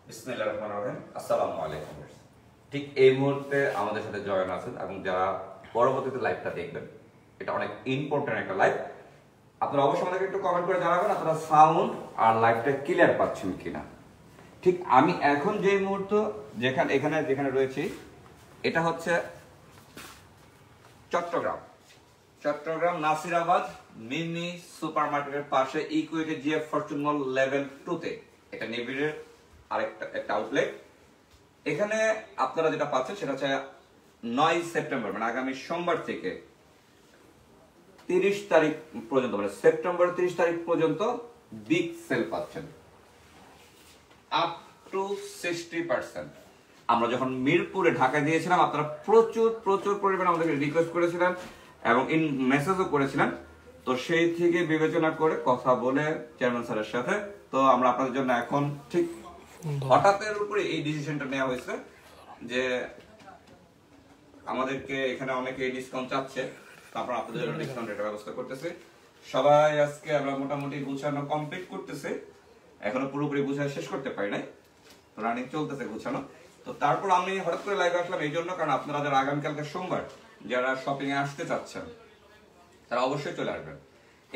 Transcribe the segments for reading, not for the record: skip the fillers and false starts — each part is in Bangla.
বিসমিল্লাহির রহমানির রহিম। আসসালামু আলাইকুম। ঠিক এই মুহূর্তে আমাদের সাথে জয়েন আছেন এবং যারা পরবর্তীতে লাইভটা দেখবেন, এটা অনেক ইম্পর্টেন্ট একটা লাইভ। আপনারা অবশ্যই আমাদেরকে একটু কমেন্ট করে জানাবেন আপনারা সাউন্ড আর লাইভটা ক্লিয়ার পাচ্ছেন কিনা। ঠিক আমি এখন যে মুহূর্ত যেখানে রয়েছি, এটা হচ্ছে চট্টগ্রাম নাসিরাবাদ মিনি সুপার মার্কেটের পাশে ইকুইটি জিএফ ফরচুন মল লেভেল 2 তে এটা নেভিরের একটা আউটলেট। এখানে আপনারা যেটা পাচ্ছেন সেটা হচ্ছে 9 সেপ্টেম্বর মানে আগামী সোমবার থেকে 30 তারিখ পর্যন্ত, মানে সেপ্টেম্বর 30 তারিখ পর্যন্ত বিগ সেল পাচ্ছেন আপ টু 60%। আমরা যখন মিরপুরে ঢাকা দিয়েছিলাম আপনারা প্রচুর পরিমাণে আমাদেরকে রিকোয়েস্ট করেছিলেন এবং ইন মেসেজও করেছিলেন। তো সেই থেকে বিবেচনা করে কথা বলে চেয়ারম্যান স্যারের সাথে তো আমরা আপনাদের জন্য এখন ঠিক হঠাৎের উপরে এই ডিসিশনটা নেওয়া হয়েছে যে আমাদেরকে এখানে অনেকে ডিসকাউন্ট চাচ্ছে, তারপর আপনাদের জন্য ডিসকাউন্টের ব্যবস্থা করতেছে। সবাই আজকে আমরা মোটামুটি গুছানো কমপ্লিট করতেছে, এখনো পুরোপুরি গুছানো শেষ করতে পারি নাই, রানিং চলতেছে গুছানো। তো তারপর আমি হঠাৎ করে লাইভে আসলাম এই জন্য, কারণ আপনারা যারা আগামীকালকে সোমবার যারা শপিং এ আসতে চাচ্ছেন তারা অবশ্যই চলে আসবেন।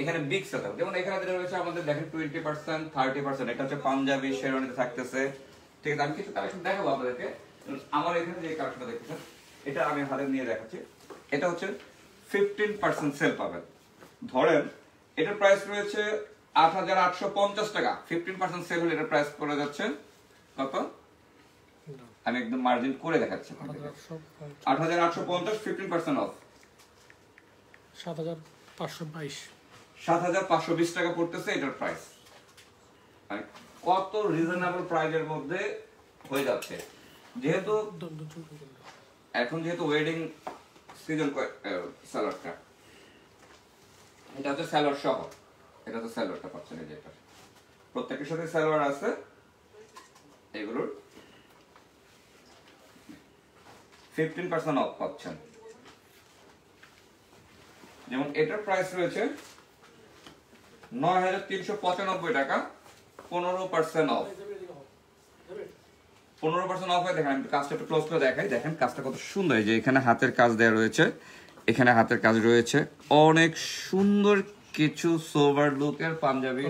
এখানে বিগ সেল থাকবে, যেমন এখানে যেটা রয়েছে আমাদের দেখেন 20%, 30%, এটা হচ্ছে পাঞ্জাবি শেরওয়ানিতে থাকতেছে। ঠিক আছে, আমি কিছু কালেকশন দেখাবো আপনাদেরকে। আমার এখানে যে কালেকশনটা দেখতেছেন এটা আমি হাতে নিয়ে দেখাচ্ছি। এটা হচ্ছে 15% সেল পাবেন। ধরেন এটার প্রাইস রয়েছে 8850 টাকা, 15% সেল হলে এটার প্রাইস পড়ে যাচ্ছে কত, আমি একদম মার্জিন করে দেখাচ্ছি। 8850 15% অফ 7520 টাকা পড়তেছে এটার প্রাইস। মানে কত রিজনেবল প্রাইসের মধ্যে হয়ে যাচ্ছে। যেহেতু ওয়েডিং সিজন সালোয়ারটা, এটা হচ্ছে সালোয়ার সহ, এটা তো সালোয়ারটা পাচ্ছেন এই যে এটা প্রত্যেকের সাথে সালোয়ার আছে। এগুলোর 15% অফ পাচ্ছেন। যেমন এটার প্রাইস রয়েছে 9395 টাকা, 15% অফ। 15% অফ হয়। দেখেন আমি কাজটা একটু ক্লোজ করে দেখাই, দেখেন কাজটা কত সুন্দর। এই যে এখানে হাতের কাজ দেওয়া রয়েছে, এখানে হাতের কাজ রয়েছে, অনেক সুন্দর কিছু সোভার লুকের পাঞ্জাবি।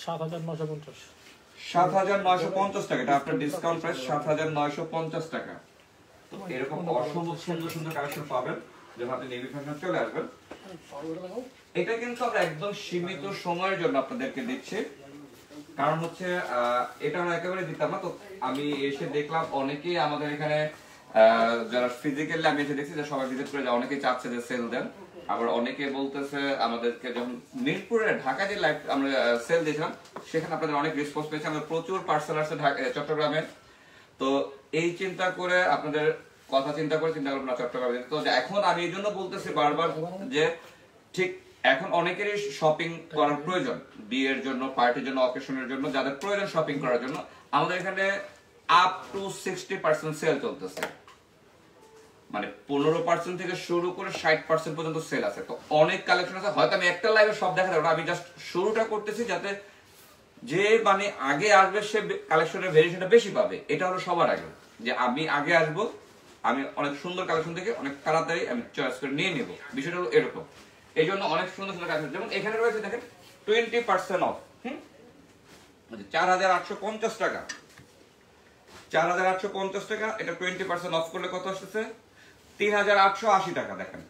7950 টাকা, এটা আপনার ডিসকাউন্ট প্রাইস 7950 টাকা। তো এরকম অসম্ভব সুন্দর সুন্দর কালেকশন পাবেন যখন আপনি নেভি ফ্যাশন চলে আসবেন। এটা কিন্তু আমরা একদম সীমিত সময়ের জন্য আপনাদেরকে দিচ্ছি, কারণ হচ্ছে এটা আমরা একেবারে দিতাম না। তো আমি এসে দেখলাম অনেকেই আমাদের এখানে যারা ফিজিক্যালি আমি এসে দেখছি যে সবাই ভিজিট করে যায়, অনেকেই চাচ্ছে যে সেল দেন। আবার অনেকে বলতেছে আমাদেরকে যখন মিরপুরে ঢাকা যে লাইভ আমরা সেল দিয়েছিলাম সেখানে আপনাদের অনেক রেসপন্স পেয়েছে, আমাদের প্রচুর পার্সেল আসছে চট্টগ্রামে। তো এই চিন্তা করে আপনাদের কথা চিন্তা করলাম না চট্টগ্রামে। তো এখন আমি এই জন্য বলতেছি বারবার যে ঠিক এখন অনেকেরই শপিং করার প্রয়োজন, বিয়ের জন্য, পার্টির জন্য, অকেশনের জন্য, যাদের প্রয়োজন শপিং করার জন্য আমাদের এখানে আপ টু 60% সেল চলতেছে। মানে 15% থেকে শুরু করে 60% পর্যন্ত সেল আছে। তো অনেক কালেকশন আছে, হয়তো আমি একটা লাইভে সব দেখা যাবে না, আমি জাস্ট শুরুটা করতেছি যাতে যে মানে আগে আসবে সে কালেকশনের ভেরিয়েশনটা বেশি পাবে। এটা হলো সবার আগে, যে আমি আগে আসবো, আমি অনেক সুন্দর কালেকশন থেকে অনেক তাড়াতাড়ি আমি চয়েস করে নিয়ে নেব, বিষয়টা হলো এরকম। এই জন্য অনেক সুন্দর সুন্দর কালেকশন, যেমন এখানে রয়েছে দেখেন 20% অফ 4850 টাকা, 4850 টাকা। এটা 20% অফ করলে কত আসতেছে 3880 টাকা। দেখেন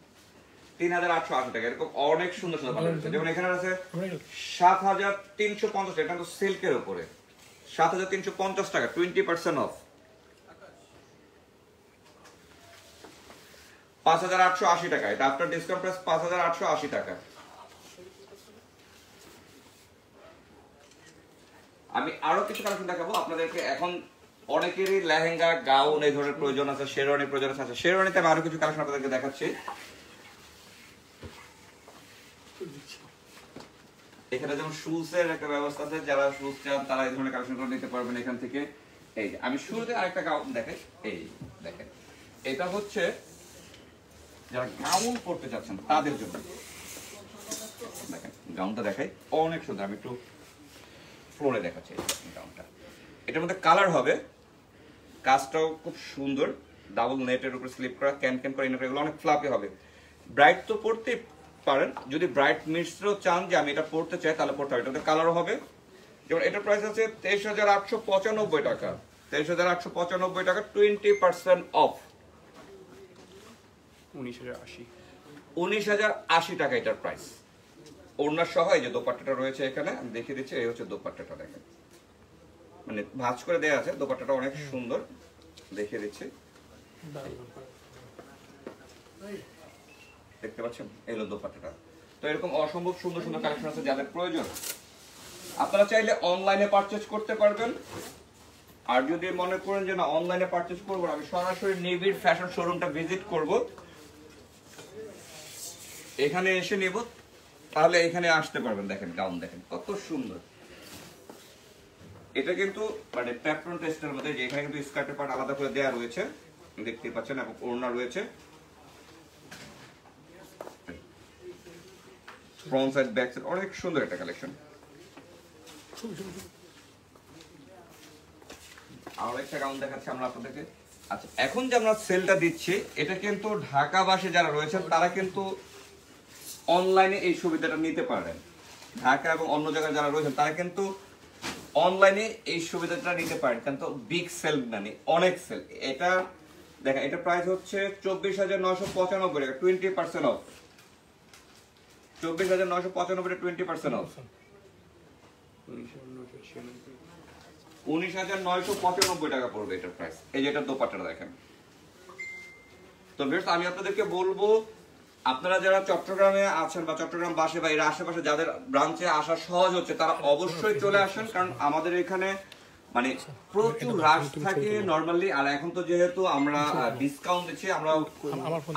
3880 টাকা। এরকম অনেক সুন্দর সুন্দর কালেকশন আছে, যেমন এখানে আছে 7350 টাকা, এটা তো সিল্কের উপরে 7350 টাকা 20% অফ। 5880 টাকা, এটা আফটার ডিসকাউন্ট প্রাইস 5880 টাকা। আমি আরো কিছু কালেকশন দেখাবো আপনাদেরকে। এখন অনেকেরই লেহেঙ্গা, গাউন এই ধরনের প্রয়োজন আছে, শেরওয়ানি প্রয়োজন আছে। শেরওয়ানিতে আমি আরো কিছু কালেকশন আপনাদেরকে দেখাচ্ছি। এখানে যেমন শুজ এর একটা ব্যবস্থা আছে, যারা শুজ চান তারা এই ধরনের কালেকশন নিতে পারবেন এখান থেকে। এই যে আমি শুরুতে আরেকটা গাউন দেখাই, এই দেখেন এটা হচ্ছে যারা গাউন পড়তে চাচ্ছেন তাদের জন্য। দেখেন গাউনটা দেখাই, অনেক সুন্দর। আমি একটু ফ্লোরে দেখাচ্ছি গাউনটা। এটার মধ্যে কালার হবে, কাজটাও খুব সুন্দর, ডাবল নেটের উপর স্লিপ করা, ক্যান ক্যান করা ইনার, এগুলো অনেক ফ্লাফি হবে। ব্রাইট তো পড়তে পারেন, যদি ব্রাইট মিক্সরও চান যে আমি এটা পড়তে চাই তাহলে পড়তে হবে। এটাতে কালারও হবে। যেমন এটার প্রাইস আছে 23,895 টাকা, 23,895 টাকা, 20% অফ, 19,080 টাকা এটার প্রাইস। ওড়না সহ এই যে দোপাট্টাটা রয়েছে এখানে আমি দেখিয়ে দিচ্ছি, এই হচ্ছে দোপাট্টাটা, দেখেন মানে ভাঁজ করে দেওয়া আছে, দোপাট্টাটা অনেক সুন্দর, দেখিয়ে দিচ্ছি, দেখতে পাচ্ছেন এই হলো দোপাট্টাটা। তো এরকম অসম্ভব সুন্দর সুন্দর কালেকশন আছে, যাদের প্রয়োজন আপনারা চাইলে অনলাইনে পারচেজ করতে পারবেন। আর যদি মনে করেন যে না অনলাইনে পারচেজ করবো, আমি সরাসরি নিবিড় ফ্যাশন শোরুমটা ভিজিট করব, এখানে এসে নেব, তাহলে এখানে আসতে পারবেন। দেখেন গাউন দেখেন কত সুন্দর, এটা কিন্তু মানে প্যাট্রন টেস্টের মধ্যে, যে এখানে কিন্তু স্কার্টের পার্ট আলাদা করে দেওয়া রয়েছে, দেখতেই পাচ্ছেন, এবং ওড়না রয়েছে, ফ্রন্ট সাইড ব্যাক সাইড, অনেক সুন্দর একটা কালেকশন। আর একটা গাউন দেখাচ্ছি আমরা আপনাদেরকে। আচ্ছা, এখন যে আমরা সেলটা দিচ্ছি, এটা কিন্তু ঢাকাবাসী যারা রয়েছেন তারা কিন্তু অনলাইনে এই সুবিধাটা নিতে পারেন। ঢাকা এবং অন্য জায়গায় যারা রয়েছেন তারা কিন্তু অনলাইনে এই সুবিধাটা নিতে পারেন, কিন্তু বিগ সেল মানে অনেক সেল। এটা দেখেন, এটা প্রাইস হচ্ছে 24,995 টাকা, 20% অফ, 24,995 টাকা, 20% অফ, 19,995 টাকা পড়বে এটার প্রাইস। এই যে এটার দোপাট্টাটা দেখেন। তো ভিউয়ার্স, আমি আপনাদেরকে বলবো, আপনারা যারা চট্টগ্রামে আছেন বা চট্টগ্রাম বাসে বা এর আশেপাশে যাদের ব্রাঞ্চে আসা সহজ হচ্ছে, তারা অবশ্যই চলে আসেন, কারণ আমাদের এখানে মানে প্রচুর রাশ থাকে নরমালি। আর এখন তো যেহেতু আমরা ডিসকাউন্ট দিচ্ছি, আমরা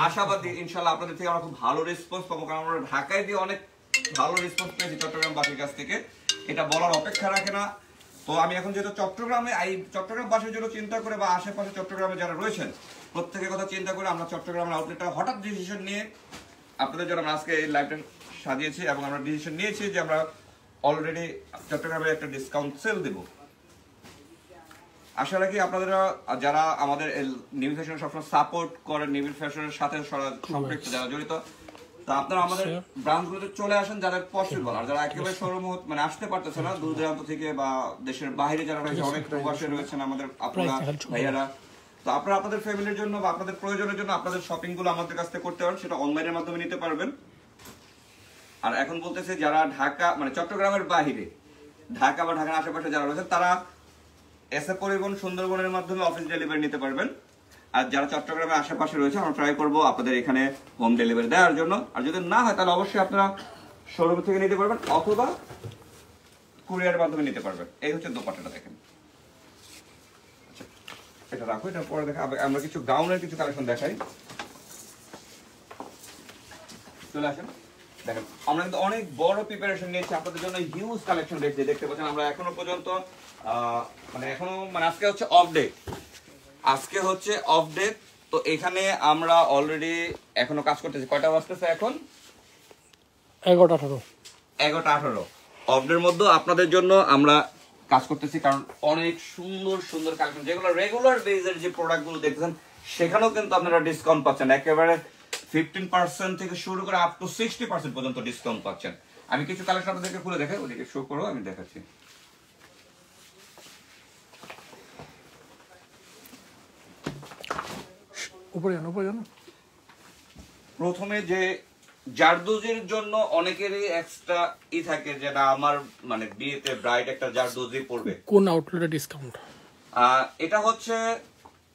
আশাবাদী ইনশাআল্লাহ আপনাদের থেকে আমরা খুব ভালো রেসপন্স পাবো, কারণ আমরা ঢাকায় দিয়ে অনেক ভালো রেসপন্স পেয়েছি চট্টগ্রাম বাসীর কাছ থেকে, এটা বলার অপেক্ষা রাখে না। তো আমি এখন যেহেতু চট্টগ্রামে, এই চট্টগ্রাম বাসের জন্য চিন্তা করে বা আশেপাশে চট্টগ্রামে যারা রয়েছেন প্রত্যেকের কথা চিন্তা করে আমরা চট্টগ্রামের আউটলেটটা হঠাৎ ডিসিশন নিয়ে আপনাদের জন্য আমরা আজকে এই লাইভটা সাজিয়েছি, এবং আমরা ডিসিশন নিয়েছি যে আমরা অলরেডি চট্টগ্রামে একটা ডিসকাউন্ট সেল দেব। আশা রাখি আপনারা যারা আমাদের নিবিড় ফ্যাশন সবসময় সাপোর্ট করেন, নিবিড় ফ্যাশনের সাথে সম্পৃক্ত যারা জড়িত, তা আপনারা আমাদের ব্রাঞ্চগুলোতে চলে আসেন যাদের পসিবল। আর যারা একেবারে শোরুম মানে আসতে পারতেছে না দূর দূরান্ত থেকে বা দেশের বাইরে যারা রয়েছে, অনেক প্রবাসে রয়েছেন আমাদের আপনারা ভাইয়ারা, তো আপনারা আপনাদের ফ্যামিলির জন্য বা আপনাদের প্রয়োজনের জন্য আপনাদের শপিং গুলো আমাদের কাছ থেকে করতে পারেন, সেটা অনলাইনের মাধ্যমে নিতে পারবেন। আর এখন বলতেছে যারা ঢাকা মানে চট্টগ্রামের বাইরে, ঢাকা বা ঢাকার আশেপাশে যারা রয়েছেন, তারা এসএ পরিবহন সুন্দরবনের মাধ্যমে অফিস ডেলিভারি নিতে পারবেন। আর যারা চট্টগ্রামের আশেপাশে রয়েছে, আমরা ট্রাই করবো আপনাদের এখানে হোম ডেলিভারি দেওয়ার জন্য। আর যদি না হয় তাহলে অবশ্যই আপনারা শোরুম থেকে নিতে পারবেন অথবা কুরিয়ারের মাধ্যমে নিতে পারবেন। এই হচ্ছে দোপাট্টাটা দেখেন। আচ্ছা, এটা রাখো, এটা পরে দেখা। আমরা কিছু গাউনের কিছু কালেকশন দেখাই, চলে আসেন। দেখেন, আমরা কিন্তু অনেক বড় প্রিপারেশন নিয়েছি আপনাদের জন্য, হিউজ কালেকশন দেখছি, দেখতে পাচ্ছেন। আমরা এখনো পর্যন্ত মানে আজকে হচ্ছে অফ ডে, আজকে হচ্ছে অফ ডে। তো এখানে আমরা অলরেডি এখনো কাজ করতেছি। কয়টা বাজতেছে এখন? 11:18। অফ ডের মধ্যে আপনাদের জন্য আমরা কাজ করতেছি, কারণ অনেক সুন্দর সুন্দর কালেকশন, যেগুলো রেগুলার বেজের যে প্রোডাক্টগুলো দেখতেছেন সেখানেও কিন্তু আপনারা ডিসকাউন্ট পাচ্ছেন, একেবারে 15% থেকে শুরু করে আপ টু 60% পর্যন্ত ডিসকাউন্ট পাচ্ছেন। আমি কিছু কালেকশন আপনাদেরকে খুলে দেখাই, ওদিকে শো করো, আমি দেখাচ্ছি। প্রথমে যে জারদোজির জন্য অনেকেরই এক্সট্রা থাকে, যেটা আমার মানে বিয়েতে ব্রাইড একটা জারদোজি পড়বে। কোন আউটলেটে ডিসকাউন্ট? এটা হচ্ছে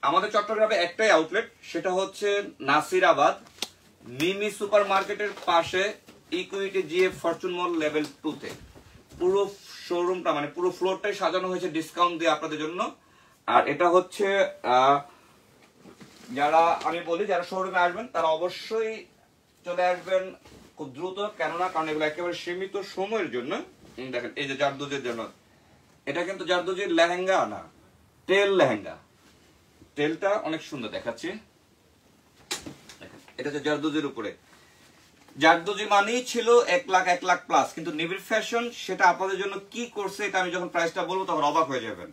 আমাদের চট্টগ্রামে একটাই আউটলেট, সেটা হচ্ছে নাসিরাবাদ মিমি সুপার মার্কেটের পাশে ইকুইটি জিএফ ফরচুন মল লেভেল 2 তে। পুরো শোরুমটা মানে পুরো ফ্লোরটাই সাজানো হয়েছে ডিসকাউন্ট দিয়ে আপনাদের জন্য। আর এটা হচ্ছে যারা আমি বলি যারা শোরুমে আসবেন তারা অবশ্যই চলে আসবেন খুব দ্রুত, কেননা কারণ এগুলো একেবারে সীমিত সময়ের জন্য। দেখেন, এই যে জারদোজির জন্য, এটা কিন্তু জারদোজির লেহেঙ্গা না, টেল লেহেঙ্গা। টেলটা অনেক সুন্দর দেখাচ্ছে, দেখেন এটা হচ্ছে জারদোজির উপরে। জারদোজি মানেই ছিল 1 লাখ প্লাস, কিন্তু নিবিড় ফ্যাশন সেটা আপনাদের জন্য কি করছে, এটা আমি যখন প্রাইসটা বলবো তখন অবাক হয়ে যাবেন।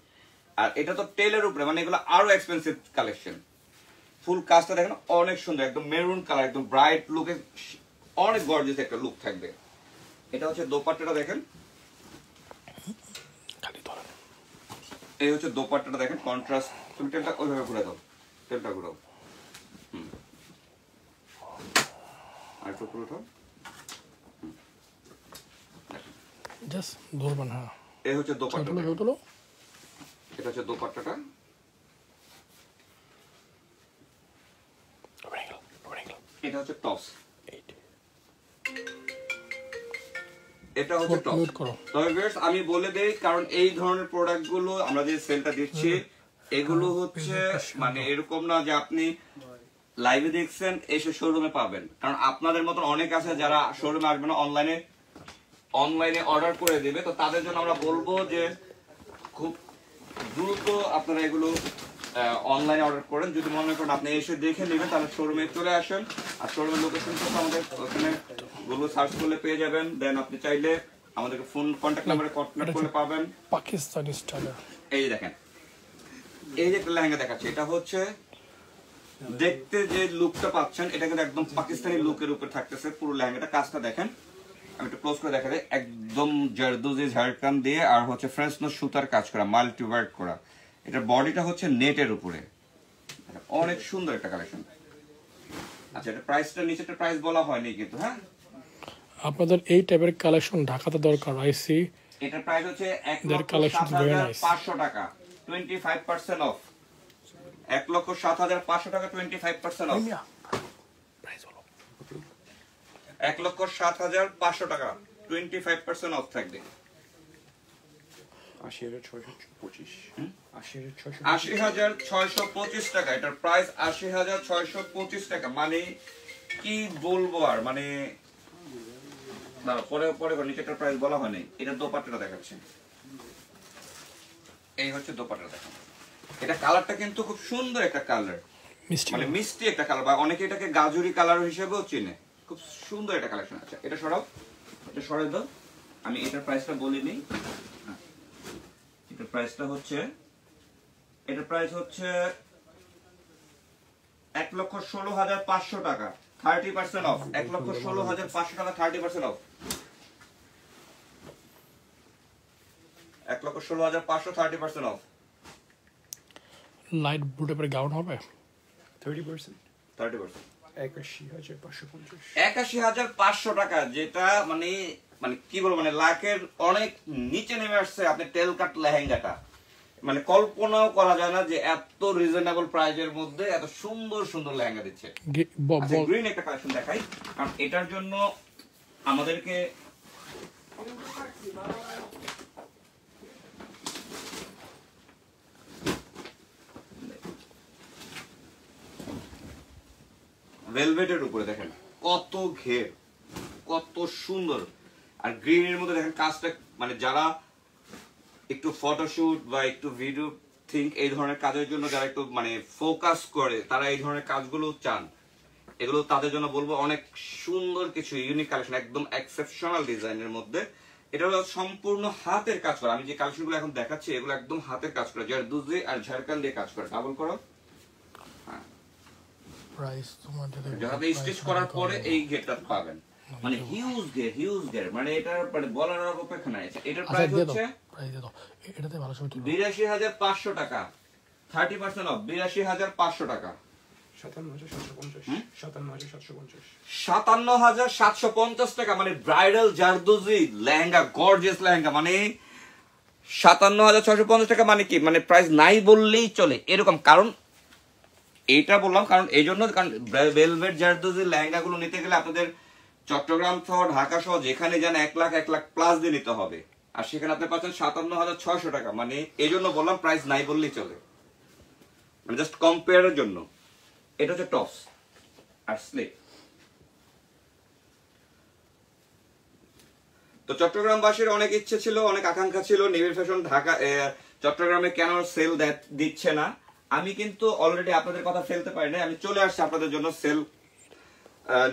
আর এটা তো টেলের উপরে, মানে এগুলো আরো এক্সপেন্সিভ কালেকশন। ফুল কাজটা দেখেন অনেক সুন্দর, একদম মেরুন কালার, একদম ব্রাইট লুকে, অনেক গর্জিয়াস একটা লুক থাকবে। এটা হচ্ছে দোপাট্টাটা দেখেন, এই হচ্ছে দোপাট্টাটা দেখেন কন্ট্রাস্ট। তুমি তেলটা ওইভাবে ঘুরে দাও, তেলটা ঘুরাও, আর একটু ঘুরে দাও, জাস্ট ধরবেন। হ্যাঁ, এই হচ্ছে দোপাট্টাটা, এটা হচ্ছে দোপাট্টাটা। এটা হচ্ছে টপস, এটা হচ্ছে টপস। তবে ভিউয়ার্স আমি বলে দেই, কারণ এই ধরনের প্রোডাক্ট গুলো আমরা যে সেলটা দিচ্ছি এগুলো হচ্ছে মানে এরকম না যে আপনি লাইভে দেখছেন এসে শোরুমে পাবেন, কারণ আপনাদের মতন অনেক আছে যারা শোরুমে আসবে না, অনলাইনে অর্ডার করে দেবে। তো তাদের জন্য আমরা বলবো যে খুব দ্রুত আপনারা এগুলো অনলাইনে অর্ডার করেন। যদি মনে করেন আপনি এসে দেখে নেবেন তাহলে শোরুমে চলে আসেন, আর শোরুমের লোকেশন তো আমাদের ওখানে গুগল সার্চ করলে পেয়ে যাবেন। দেন আপনি চাইলে আমাদেরকে ফোন কন্ট্যাক্ট নাম্বারে কন্ট্যাক্ট করলে পাবেন। পাকিস্তানি স্টাইল, এই যে দেখেন, এই যে একটা লেহেঙ্গা দেখাচ্ছে, এটা হচ্ছে দেখতে যে লুকটা পাচ্ছেন এটা কিন্তু একদম পাকিস্তানি লুকের উপর থাকতেছে পুরো লেহেঙ্গাটা। কাজটা দেখেন, আমি একটু ক্লোজ করে দেখাই, একদম জারদোজি ঝাড়খান দিয়ে আর হচ্ছে ফ্রেন্সনো সুতার কাজ করা, মাল্টি ওয়ার্ক করা। এটা বডিটা হচ্ছে নেটের উপরে, অনেক সুন্দর একটা কালেকশন। আচ্ছা, এটা প্রাইসটা নিচেটা প্রাইস বলা হয়নি কিন্তু। হ্যাঁ, আপনাদের এই টাইপের কালেকশন ঢাকাতে দরকার। আইসি এটার প্রাইস হচ্ছে 1,07,500 টাকা, 25% অফ। 1,07,500 টাকা, 25% অফ। 1,07,500 টাকা, 25% অফ থাকবে। 80,625 টাকা এটার প্রাইস, 80,625 টাকা। মানে কি বলবো আর, মানে পরে পরে নিচেটার প্রাইস বলা হয়নি। এটা দোপাট্টাটা দেখাচ্ছে, এই হচ্ছে দোপাট্টা দেখেন। এটা কালারটা কিন্তু খুব সুন্দর একটা কালার, মানে মিষ্টি একটা কালার, বা অনেকে এটাকে গাজরি কালার হিসেবেও চিনে। খুব সুন্দর একটা কালেকশন। আচ্ছা, এটা সরাও, এটা সরাই দাও, আমি এটার প্রাইসটা বলিনি। এটার প্রাইসটা হচ্ছে, এটার প্রাইস হচ্ছে 1,16,500 টাকা, 30% অফ। 1,16,500 টাকা, 30% অফ। 1,16,500, 30% অফ। লাইট ব্লু টাইপের গাউন হবে 30%। 81,550 টাকা, যেটা মানে মানে কি বলবো, মানে লাখের অনেক নিচে নেমে আসছে। আপনি টেল কাট লেহেঙ্গাটা মানে কল্পনাও করা যায় না যে এত রিজনেবল প্রাইজের মধ্যে এত সুন্দর সুন্দর লেহেঙ্গা দিচ্ছে। গ্রিন একটা কালেকশন দেখাই, কারণ এটার জন্য আমাদেরকে ভেলভেটের উপরে দেখেন কত ঘের, কত সুন্দর। আর গ্রিনের মধ্যে দেখেন কাজটা, মানে যারা একটু ফটোশুট বা একটু ভিডিও থিঙ্ক এই ধরনের কাজের জন্য যারা একটু মানে ফোকাস করে, তারা এই ধরনের কাজগুলো চান। এগুলো তাদের জন্য বলবো অনেক সুন্দর কিছু ইউনিক কালেকশন, একদম এক্সেপশনাল ডিজাইনের মধ্যে। এটা হলো সম্পূর্ণ হাতের কাজ করা। আমি যে কালেকশনগুলো এখন দেখাচ্ছি এগুলো একদম হাতের কাজ করা, জারদোজি আর ঝাড়খান দিয়ে কাজ করা। ডাবল করো, প্রাইস তোমাদের যাতে স্টিচ করার পরে এই গেটটা পাবেন, মানে হিউজ গেট, মানে এটা মানে বলার অপেক্ষা নাই। এটার প্রাইস হচ্ছে, এটাতে ভালো ছবি 82,500 টাকা, 30% অফ। 82,500 টাকা, 57,750 টাকা, মানে ব্রাইডাল জারদোজি লেহেঙ্গা, গর্জিয়াস লেহেঙ্গা, মানে 57,650 টাকা। মানে কি, মানে প্রাইস নাই বললেই চলে এরকম। কারণ এইটা বললাম কারণ এই জন্য, কারণ ভেলভেট জারদোজি লেহেঙ্গা গুলো নিতে গেলে আপনাদের চট্টগ্রাম সহ ঢাকা সহ যেখানে যান 1 লাখ প্লাস দিয়ে নিতে হবে, আর সেখানে আপনি পাচ্ছেন 57,600 টাকা। মানে এই জন্য বললাম প্রাইস নাই বললেই চলে, মানে জাস্ট কম্পেয়ারের জন্য। এটা হচ্ছে টপস আর স্লিপ। তো চট্টগ্রামবাসীর অনেক ইচ্ছে ছিল, অনেক আকাঙ্ক্ষা ছিল নিবিড় ফ্যাশন ঢাকা চট্টগ্রামে কেন সেল দিচ্ছে না। আমি কিন্তু অলরেডি আপনাদের কথা ফেলতে পারি না, আমি চলে আসছি আপনাদের জন্য সেল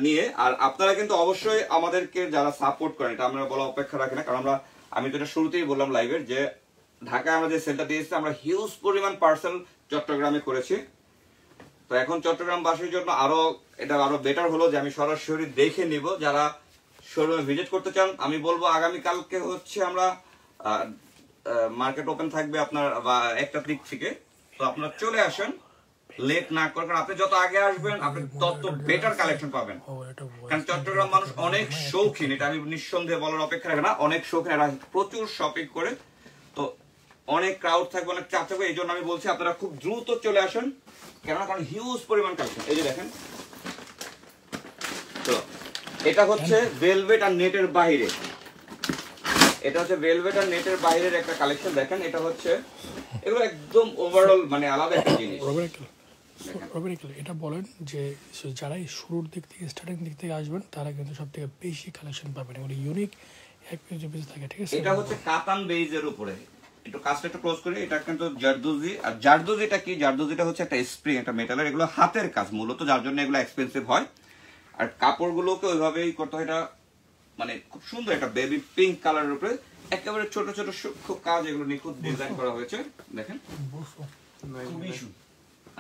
নিয়ে। আর আপনারা কিন্তু অবশ্যই আমাদেরকে যারা সাপোর্ট করেন, এটা আমরা বলা অপেক্ষা রাখি না, কারণ আমি তো এটা শুরুতেই বললাম লাইভের, যে ঢাকায় আমরা যে সেলটা দিয়েছি, আমরা হিউজ পরিমাণ পার্সেল চট্টগ্রামে করেছি। তো এখন চট্টগ্রামবাসীর জন্য এটা আরো বেটার হলো যে আমি সরাসরি দেখে নিব। যারা শোরুমে ভিজিট করতে চান, আমি বলবো আগামীকালকে হচ্ছে আমরা মার্কেট ওপেন থাকবে আপনার 1টা দিক থেকে। তো আপনারা চলে আসেন, লেট না করে, কারণ আপনি যত আগে আসবেন আপনি তত বেটার কালেকশন পাবেন। কারণ চট্টগ্রাম মানুষ অনেক শৌখিন, এটা আমি নিঃসন্দেহে বলার অপেক্ষা রাখে না, অনেক শৌখিন, এরা প্রচুর শপিং করে। তো অনেক ক্রাউড থাকবে, অনেক চাপ থাকবে, এই জন্য আমি বলছি আপনারা খুব দ্রুত চলে আসেন। কেননা কারণ হিউজ পরিমাণ কালেকশন। এই যে দেখেন, তো এটা হচ্ছে ভেলভেট আর নেটের বাইরে, এটা হচ্ছে ভেলভেট আর নেটের বাইরের একটা কালেকশন। দেখেন এটা হচ্ছে, এগুলো একদম ওভারঅল মানে আলাদা একটা জিনিস। এটা বলেন যে যারা শুরুর দিক থেকে স্টার্টিং দিক থেকে আসবেন তারা কিন্তু সব থেকে বেশি কালেকশন পাবেন, এগুলো ইউনিক এক পিস থাকে, ঠিক আছে? এটা হচ্ছে কাতান বেজের উপরে, একটু কাজটা একটু ক্লোজ করে। এটা কিন্তু জারদোজি। আর জারদোজিটা কি? জারদোজিটা হচ্ছে একটা স্প্রিং, একটা মেটালের, এগুলো হাতের কাজ মূলত, যার জন্য এগুলো এক্সপেন্সিভ হয়। আর কাপড়গুলোকে ওইভাবেই করতে হয়। এটা মানে খুব সুন্দর একটা বেবি পিঙ্ক কালারের উপরে একেবারে ছোট ছোট সূক্ষ্ম কাজ, এগুলো নিখুঁত ডিজাইন করা হয়েছে। দেখেন খুবই সুন্দর।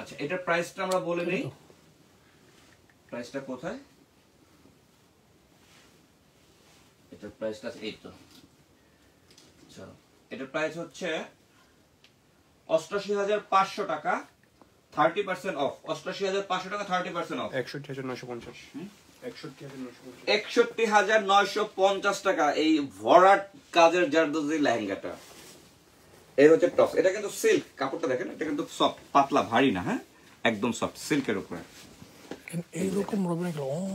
আচ্ছা, এটার প্রাইসটা আমরা বলে নেই। প্রাইসটা কোথায়? এটার প্রাইসটা এই তো। আচ্ছা, এটার প্রাইস হচ্ছে ৮৮,৫০০ টাকা, 30% অফ। ৮৮,৫০০ টাকা, 30% অফ। ৬১,৯৫০। ৬১,৯৫০ টাকা এই ভরাট কাজের জারদোজি লেহেঙ্গাটা। এই হচ্ছে টপস। এটা কিন্তু সিল্ক, কাপড়টা দেখেন, এটা কিন্তু সফট, পাতলা, ভারী না, হ্যাঁ, একদম সফট সিল্কের উপরে। এইরকম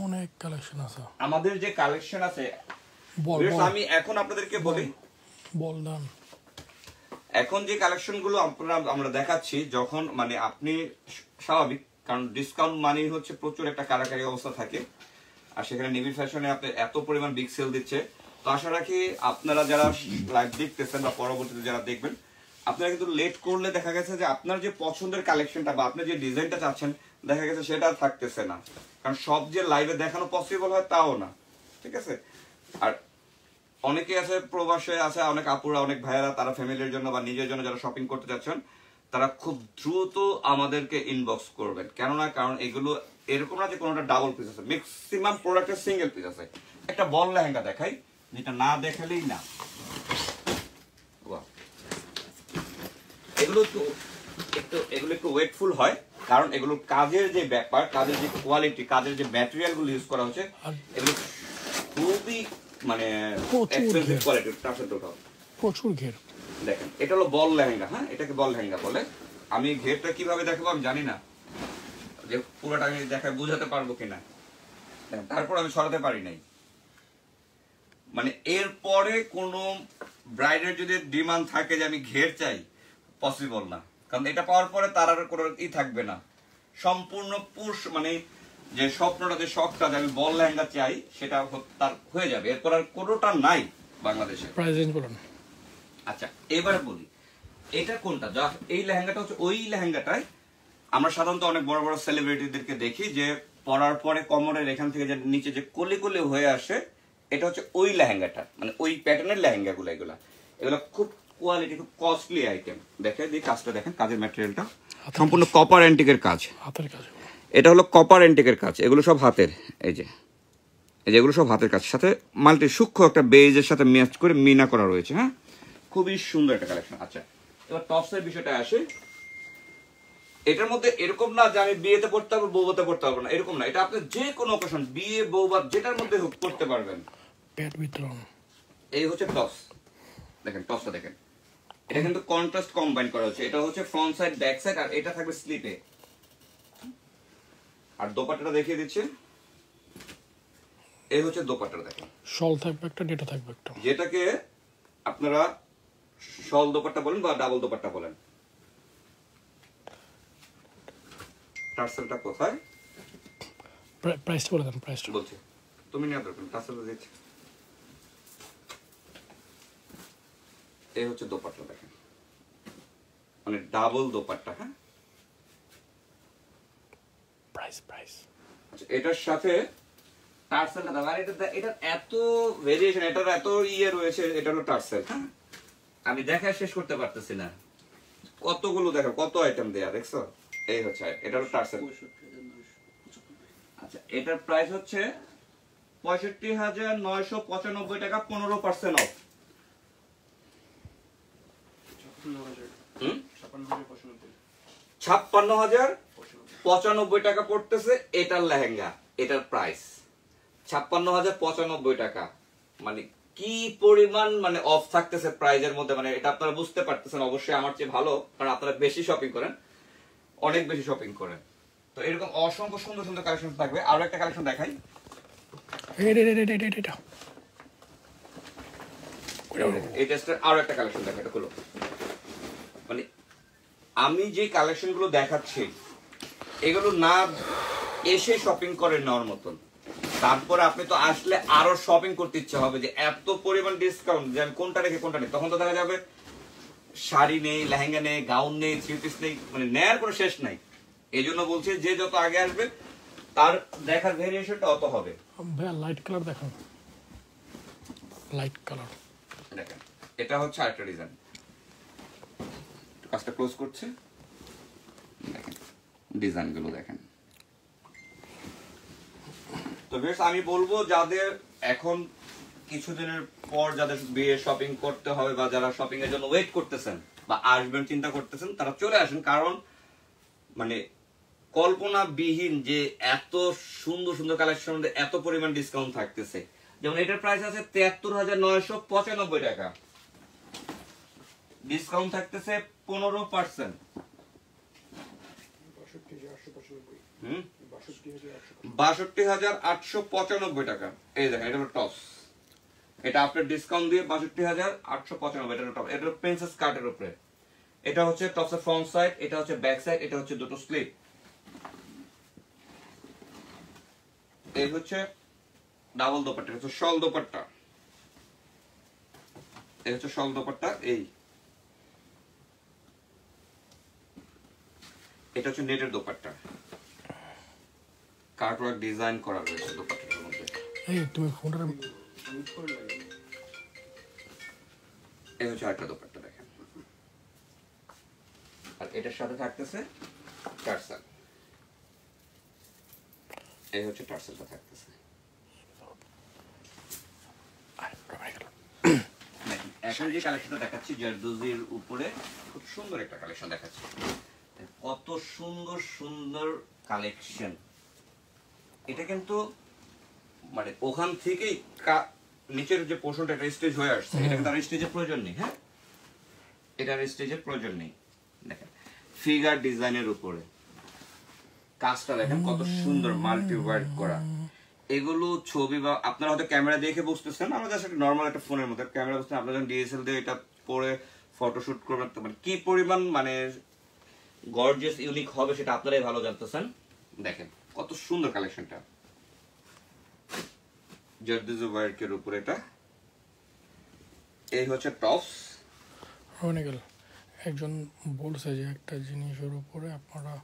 অনেক কালেকশন আছে আমাদের যে কালেকশন আছে, আমি এখন আপনাদেরকে বলি, বললাম এখন যে কালেকশন গুলো আমরা দেখাচ্ছি, যখন মানে আপনি স্বাভাবিক, কারণ ডিসকাউন্ট মানি হচ্ছে প্রচুর একটা কারাকারি অবস্থা থাকে, আর সেখানে নিবিড় ফ্যাশনে আপনি এত পরিমাণ বিগ সেল দিচ্ছে। তো আশা রাখি আপনারা যারা লাইভ দেখতেছেন বা পরবর্তীতে যারা দেখবেন, আপনারা কিন্তু লেট করলে দেখা গেছে যে আপনার যে পছন্দের কালেকশনটা বা আপনি যে ডিজাইনটা চাচ্ছেন দেখা গেছে সেটা থাকতেছে না, কারণ সব যে লাইভে দেখানো পসিবল হয় তাও না, ঠিক আছে? আর অনেকে আছে প্রবাসে আছে, অনেক আপুরা, অনেক ভাইয়েরা, তারা ফ্যামিলির জন্য বা নিজের জন্য যারা শপিং করতে যাচ্ছেন, তারা খুব দ্রুত আমাদেরকে ইনবক্স করবেন। কেননা কারণ এগুলো এরকম না যে কোনোটা ডাবল পিস আছে, ম্যাক্সিমাম প্রোডাক্টের সিঙ্গেল পিস আছে। একটা বল লেহেঙ্গা দেখাই, যেটা না দেখালেই না। এগুলো একটু ওয়েটফুল হয়, কারণ এগুলোর কাজের যে ব্যাপার, কাজের যে কোয়ালিটি, কাজের যে ম্যাটেরিয়াল গুলো ইউজ করা হচ্ছে, এগুলো খুবই মানে এক্সপেন্সিভ কোয়ালিটির, প্রচুর ঘের। দেখেন এটা হলো বল লেহেঙ্গা, হ্যাঁ, এটাকে বল লেহেঙ্গা বলে। আমি ঘেরটা কিভাবে দেখাবো আমি জানি না, যে পুরোটা আমি দেখায় বুঝাতে পারবো কিনা, তারপর আমি সরাতে পারি নাই। মানে এরপরে কোনো ব্রাইডের যদি ডিমান্ড থাকে যে আমি ঘের চাই, পসিবল না, কারণ এটা পাওয়ার পরে তার আর কোনো থাকবে না। সম্পূর্ণ পুরুষ মানে যে স্বপ্নটা, যে শখটা যে আমি বল লেহেঙ্গা চাই, সেটা তার হয়ে যাবে, এরপর আর কোনোটা নাই বাংলাদেশে। প্রাইস রেঞ্জ বলুন। আচ্ছা, এবারে বলি এটা কোনটা। এই লেহেঙ্গাটা হচ্ছে ওই লেহেঙ্গাটাই আমরা সাধারণত অনেক বড় বড় সেলিব্রিটিদেরকে দেখি যে পরার পরে কোমরের এখান থেকে যে নিচে যে কলি কলি হয়ে আসে, এটা হচ্ছে ওই লেহেঙ্গাটা, মানে ওই প্যাটার্নের লেহেঙ্গাগুলো। এগুলো খুব কোয়ালিটি, খুব কস্টলি আইটেম। দেখেন এই কাজটা, দেখেন কাজের ম্যাটেরিয়ালটা সম্পূর্ণ কপার অ্যান্টিকের কাজ, হাতের কাজ। এটা হলো কপার অ্যান্টিকের কাজ, এগুলো সব হাতের। এই যে এগুলো সব হাতের কাজ, সাথে মাল্টি সূক্ষ্ম একটা বেজের সাথে ম্যাচ করে মিনা করা রয়েছে, হ্যাঁ, খুবই সুন্দর একটা কালেকশন। আচ্ছা, এবার টপসের বিষয়টা আসে। এটার মধ্যে এরকম না যে আমি বিয়েতে পড়তে পারবো, বউতে পড়তে পারবো না, এরকম না। এটা আপনি যে কোনো অকেশন, বিয়ে, বউ বা যেটার মধ্যে হোক পড়তে পারবেন। প্যাড বিতরণ, এই হচ্ছে টপস। দেখেন টপসটা দেখেন, এটা কিন্তু কন্ট্রাস্ট কম্বাইন করা হচ্ছে। এটা হচ্ছে ফ্রন্ট সাইড, ব্যাক সাইড, আর এটা থাকবে স্লিপে। আর দোপাট্টাটা দেখিয়ে দিচ্ছে, এই হচ্ছে দোপাট্টাটা। দেখেন শল থাকবে একটা, ডেটা থাকবে একটা, যেটাকে আপনারা শল দোপাট্টা বলেন বা ডাবল দোপাট্টা বলেন। টার্সেলটা কোথায়? প্রাইসটা বলে দেন। প্রাইসটা বলছি, তুমি নিয়ে দরকার, টার্সেলটা দিচ্ছি। এই হচ্ছে দোপাট্টা, দেখেন মানে ডাবল দোপাট্টা, হ্যাঁ। প্রাইস আচ্ছা, এটার সাথে টার্সেলটা দাও। আর এটা এত ভেরিয়েশন, এটার এত ইয়ে রয়েছে। এটা হলো টার্সেল, হ্যাঁ। আমি দেখা শেষ করতে পারতেছি না, কতগুলো দেখো, কত আইটেম দেয়া দেখছো। এই হচ্ছে এটা হলো টার্সেল। আচ্ছা এটার প্রাইস হচ্ছে 65,995 টাকা, 15% অফ। 56,095 টাকা পড়তেছে এটার লেহেঙ্গা। এটার প্রাইস 56,095 টাকা। মানে কি পরিমাণ মানে অফ থাকতেছে প্রাইজের মধ্যে, মানে এটা আপনারা বুঝতে পারতেছেন। অবশ্যই আমার চেয়ে ভালো, কারণ আপনারা বেশি শপিং করেন, অনেক বেশি শপিং করেন। তো এরকম অসংখ্য সুন্দর সুন্দর কালেকশন থাকবে। আরো একটা কালেকশন দেখাই, এই টেস্টের আরো একটা কালেকশন দেখা। এটা হলো মানে আমি যে কালেকশন গুলো দেখাচ্ছি এগুলো না এসে শপিং করে নেওয়ার মতন। তারপরে আপনি তো আসলে আরো শপিং করতে ইচ্ছা হবে যে এত পরিমাণ ডিসকাউন্ট, যে আমি কোনটা রেখে কোনটা নেই। তখন তো দেখা যাবে শাড়ি নেই, লেহেঙ্গা নেই, গাউন নেই, থ্রি পিস নেই, মানে নেয়ার কোনো শেষ নাই। এই জন্য বলছি যে যত আগে আসবে তার দেখার ভেরিয়েশনটা অত হবে। ভাইয়া লাইট কালার দেখুন, লাইট কালার দেখেন এটা হচ্ছে আরেকটা ডিজাইন। কাজটা ক্লোজ করছে, দেখেন ডিজাইন গুলো দেখেন। তো ভিউয়ার্স আমি বলবো যাদের এখন কিছুদিনের পর যাদের বিয়ে শপিং করতে হবে, বা যারা শপিং এর জন্য ওয়েট করতেছেন বা আসবেন চিন্তা করতেছেন, তারা চলে আসেন। কারণ মানে কল্পনাবিহীন যে এত সুন্দর সুন্দর কালেকশন, এত পরিমাণ ডিসকাউন্ট থাকতেছে। যেমন এটার প্রাইস আছে 73,995 টাকা, ডিসকাউন্ট থাকতেছে 15%। 62,895 টাকা। এই দেখেন এটা হলো টপস, এটা আপনার ডিসকাউন্ট দিয়ে 62,895 এটা হলো টপ। এটা প্রিন্সেস কাটের উপরে। এটা হচ্ছে টপসের ফ্রন্ট সাইড, এটা হচ্ছে ব্যাক সাইড, এটা হচ্ছে দুটো স্লিপ। এই হচ্ছে ডাবল দোপাট্টা, হচ্ছে শল দোপাট্টা। এই হচ্ছে শল দোপাট্টা। এটা হচ্ছে নেটের দোপাট্টা, কাটওয়ার্ক ডিজাইন করা রয়েছে দোপাট্টার মধ্যে। এই তুমি ফোনটা এই হচ্ছে আরেকটা দোপাট্টা দেখেন। আর এটার সাথে থাকতেছে টার্সেল। এই হচ্ছে টার্সেলটা থাকতেছে। এখন যে কালেকশনটা দেখাচ্ছি জারদোজির উপরে, খুব সুন্দর একটা কালেকশন দেখাচ্ছি। কত সুন্দর সুন্দর কালেকশন। এটা কিন্তু মানে ওখান থেকেই নিচের যে পোর্শনটা এটা স্টেজ হয়ে আসছে, এটা কিন্তু আর স্টেজের প্রয়োজন নেই। হ্যাঁ এটার স্টেজের প্রয়োজন নেই। দেখেন ফিগার ডিজাইনের উপরে কাজটা দেখেন কত সুন্দর, মাল্টি ওয়ার্ক করা। এগুলো ছবি বা আপনারা হয়তো ক্যামেরা দেখে বুঝতেছেন, আমরা জাস্ট একটা নর্মাল একটা ফোনের মধ্যে ক্যামেরা বুঝতেছেন। আপনারা যখন ডিএসএল দিয়ে এটা পরে ফটোশুট করবেন, মানে কি পরিমাণ মানে গর্জিয়াস ইউনিক হবে সেটা আপনারাই ভালো জানতেছেন। দেখেন কত সুন্দর কালেকশনটা, জারদোজি ওয়ার্কের উপরে এটা। এই হচ্ছে টপস। একজন বলছে যে একটা জিনিসের উপরে আপনারা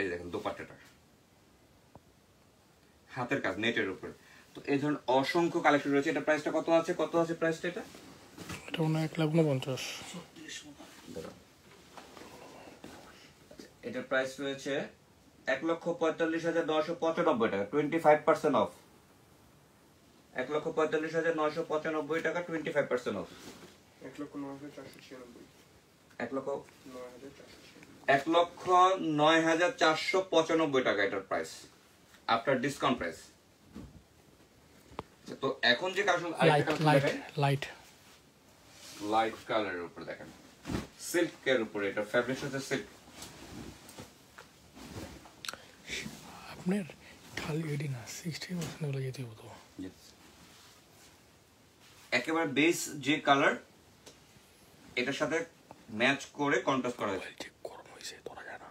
এই দেখেন দোপাট্টাটা হাতের কাজ নেটের উপরে। তো এই ধরনের অসংখ্য কালেকশন রয়েছে। এটা প্রাইসটা কত আছে, কত আছে প্রাইসটা? এটা এটা মনে হয় 1,49,000। এটার প্রাইস রয়েছে 1,45,995 টাকা, 25% অফ। 1,45,995 টাকা, 25% অফ। 1,09,495 টাকা এটার প্রাইস, আফটার ডিসকাউন্ট প্রাইস। তো এখন যে লাইট কালারের উপর দেখেন, সিল্কের উপরে, এটা ফ্যাব্রিক হচ্ছে সিল্ক। আপনার খালি এডি না 60% বলে যেতে হতো। একেবারে বেস যে কালার এটার সাথে ম্যাচ করে কন্ট্রাস্ট করা হয়েছে। যে গরম হয়েছে ধরা যায় না,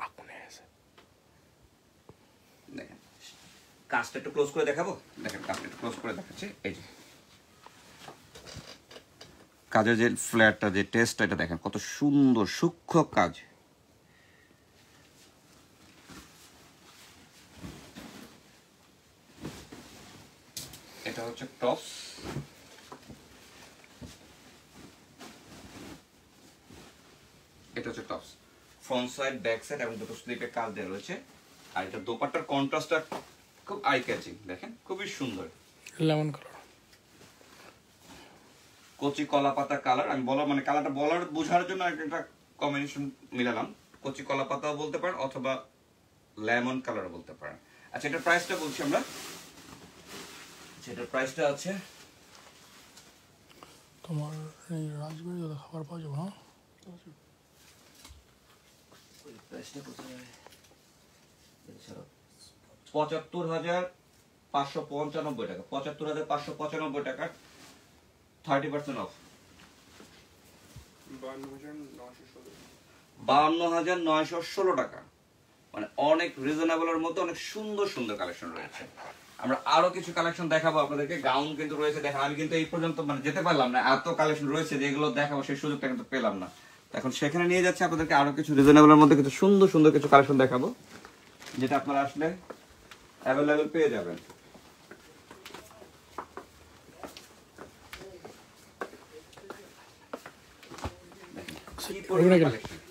আগুনে আছে। দেখেন কাজটা একটু ক্লোজ করে দেখাবো, দেখেন কাজটা একটু ক্লোজ করে দেখাচ্ছি। এই যে কাজের যে ফ্ল্যাটটা, যে টেস্টটা, এটা দেখেন কত সুন্দর সূক্ষ্ম কাজ। এটা হচ্ছে টপস, এটা হচ্ছে tops, front side, back side এবং দুটো স্লিপে কাজ দেওয়া রয়েছে। আর এটা দোপাট্টার কন্ট্রাস্টটা খুব আই ক্যাচিং, দেখেন খুবই সুন্দর লেমন কালার, কচি কলা পাতা কালার। আমি বলার মানে কালারটা বলার বোঝার জন্য একটা কম্বিনেশন মিলালাম, কচি কলা পাতাও বলতে পারেন অথবা লেমন কালারও বলতে পারেন। আচ্ছা এটার প্রাইসটা বলছি আমরা, সেটার প্রাইসটা আছে তোমার এই রাজবাড়ি খাবার পাওয়া যাবে। হ্যাঁ প্রাইসটা কোথায়, ৭৫,৫৯৫ টাকা, ৭৫,৫৯৫ টাকা, 30% অফ, ৫২,৯১৬ টাকা। মানে অনেক রিজনেবলের মধ্যে অনেক সুন্দর সুন্দর কালেকশন রয়েছে। আমরা আরো কিছু কালেকশন দেখাবো আপনাদেরকে। গাউন কিন্তু রয়েছে, দেখেন আমি কিন্তু এই পর্যন্ত মানে যেতে পারলাম না, এত কালেকশন রয়েছে যেগুলো দেখাবো সেই সুযোগটা কিন্তু পেলাম না। এখন সেখানে নিয়ে যাচ্ছে আপনাদেরকে আরো কিছু রিজনেবলের মধ্যে কিছু সুন্দর সুন্দর কিছু কালেকশন দেখাবো, যেটা আপনারা আসলে অ্যাভেলেবেল পেয়ে যাবেন।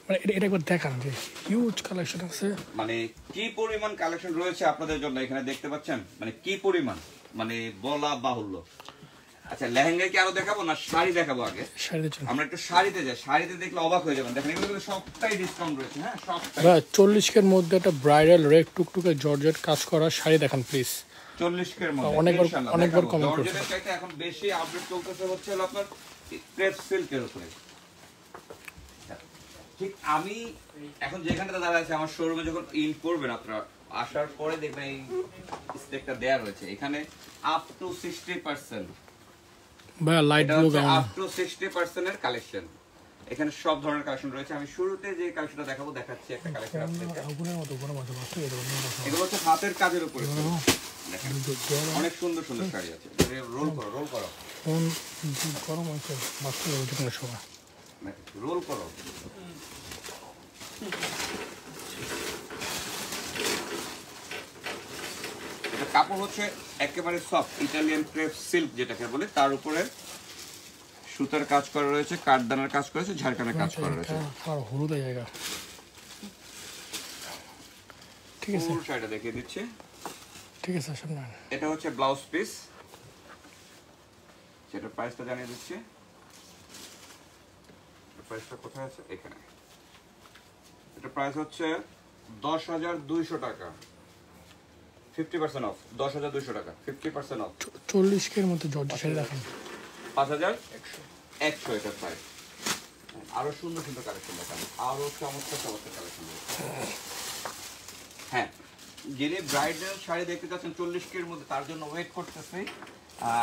মানে এটা একবার দেখান যে হিউজ কালেকশন আছে, মানে কি পরিমাণ কালেকশন রয়েছে আপনাদের জন্য এখানে দেখতে পাচ্ছেন, মানে কি পরিমাণ, মানে বলা বাহুল্য। আচ্ছা লেহেঙ্গা কি আরো দেখাবো না শাড়ি দেখাবো? আগে আমরা একটু শাড়িতে যাই, শাড়িতে দেখলে অবাক হয়ে যাবেন। দেখেন এগুলো সবটাই ডিসকাউন্ট রয়েছে। হ্যাঁ সবটাই 40 এর মধ্যে একটা ব্রাইডাল রেড টুকটুকে জর্জেট কাজ করা শাড়ি দেখান প্লিজ। 40 এর মধ্যে অনেকবার কমেন্ট করছে। জর্জেটের চাইতে এখন বেশি আপডেট চলতেছে হচ্ছে আপনার ক্রেপ সিল্কের উপরে। ঠিক আমি এখন যেখানটাতে দাঁড়ায় আছে আমার শোরুমে যখন ইন করবেন আপনারা, আসার পরে দেখবেন এই স্টেকটা দেয়া রয়েছে এখানে আপ টু 60%, ভাই light blue gown, up to 60% এর কালেকশন। এখানে সব ধরনের কালেকশন রয়েছে। আমি শুরুতে যে কালেকশনটা দেখাবো, দেখাচ্ছি একটা কালেকশন আপনাদের। এগুলো হচ্ছে হাতের কাজের উপরে, দেখেন অনেক সুন্দর সুন্দর শাড়ি আছে। রোল করো, রোল করো, কোন গরম আছে মাত্র ওই কোনো সময় রোল করো। এটা কাপড় হচ্ছে একেবারে সফট ইটালিয়ান ক্রেপ সিল্ক যেটাকে বলে, তার উপরে সুতার কাজ করা রয়েছে, কাঠদানার কাজ করেছে, ঝাড়খানের কাজ করা রয়েছে। আর হলুদ জায়গা, ঠিক আছে শাড়িটা দেখিয়ে দিচ্ছি। ঠিক আছে সামনে এটা হচ্ছে ব্লাউজ পিস, সেটা প্রাইসটা জানিয়ে দিচ্ছি। প্রাইসটা কোথায় আছে? এখানে। এটা প্রাইস হচ্ছে 10,200 টাকা, 50% অফ। 10,200 টাকা, 50% অফ। 40 এর মধ্যে জর্জেট শাড়ি দেখান, 5,100 এটা প্রাইস। আরো সুন্দর সুন্দর কালেকশন দেখান, আরো চমৎকার চমৎকার কালেকশন। হ্যাঁ, যিনি ব্রাইডাল শাড়ি দেখতে চাচ্ছেন 40 এর মধ্যে, তার জন্য ওয়েট করতেছি।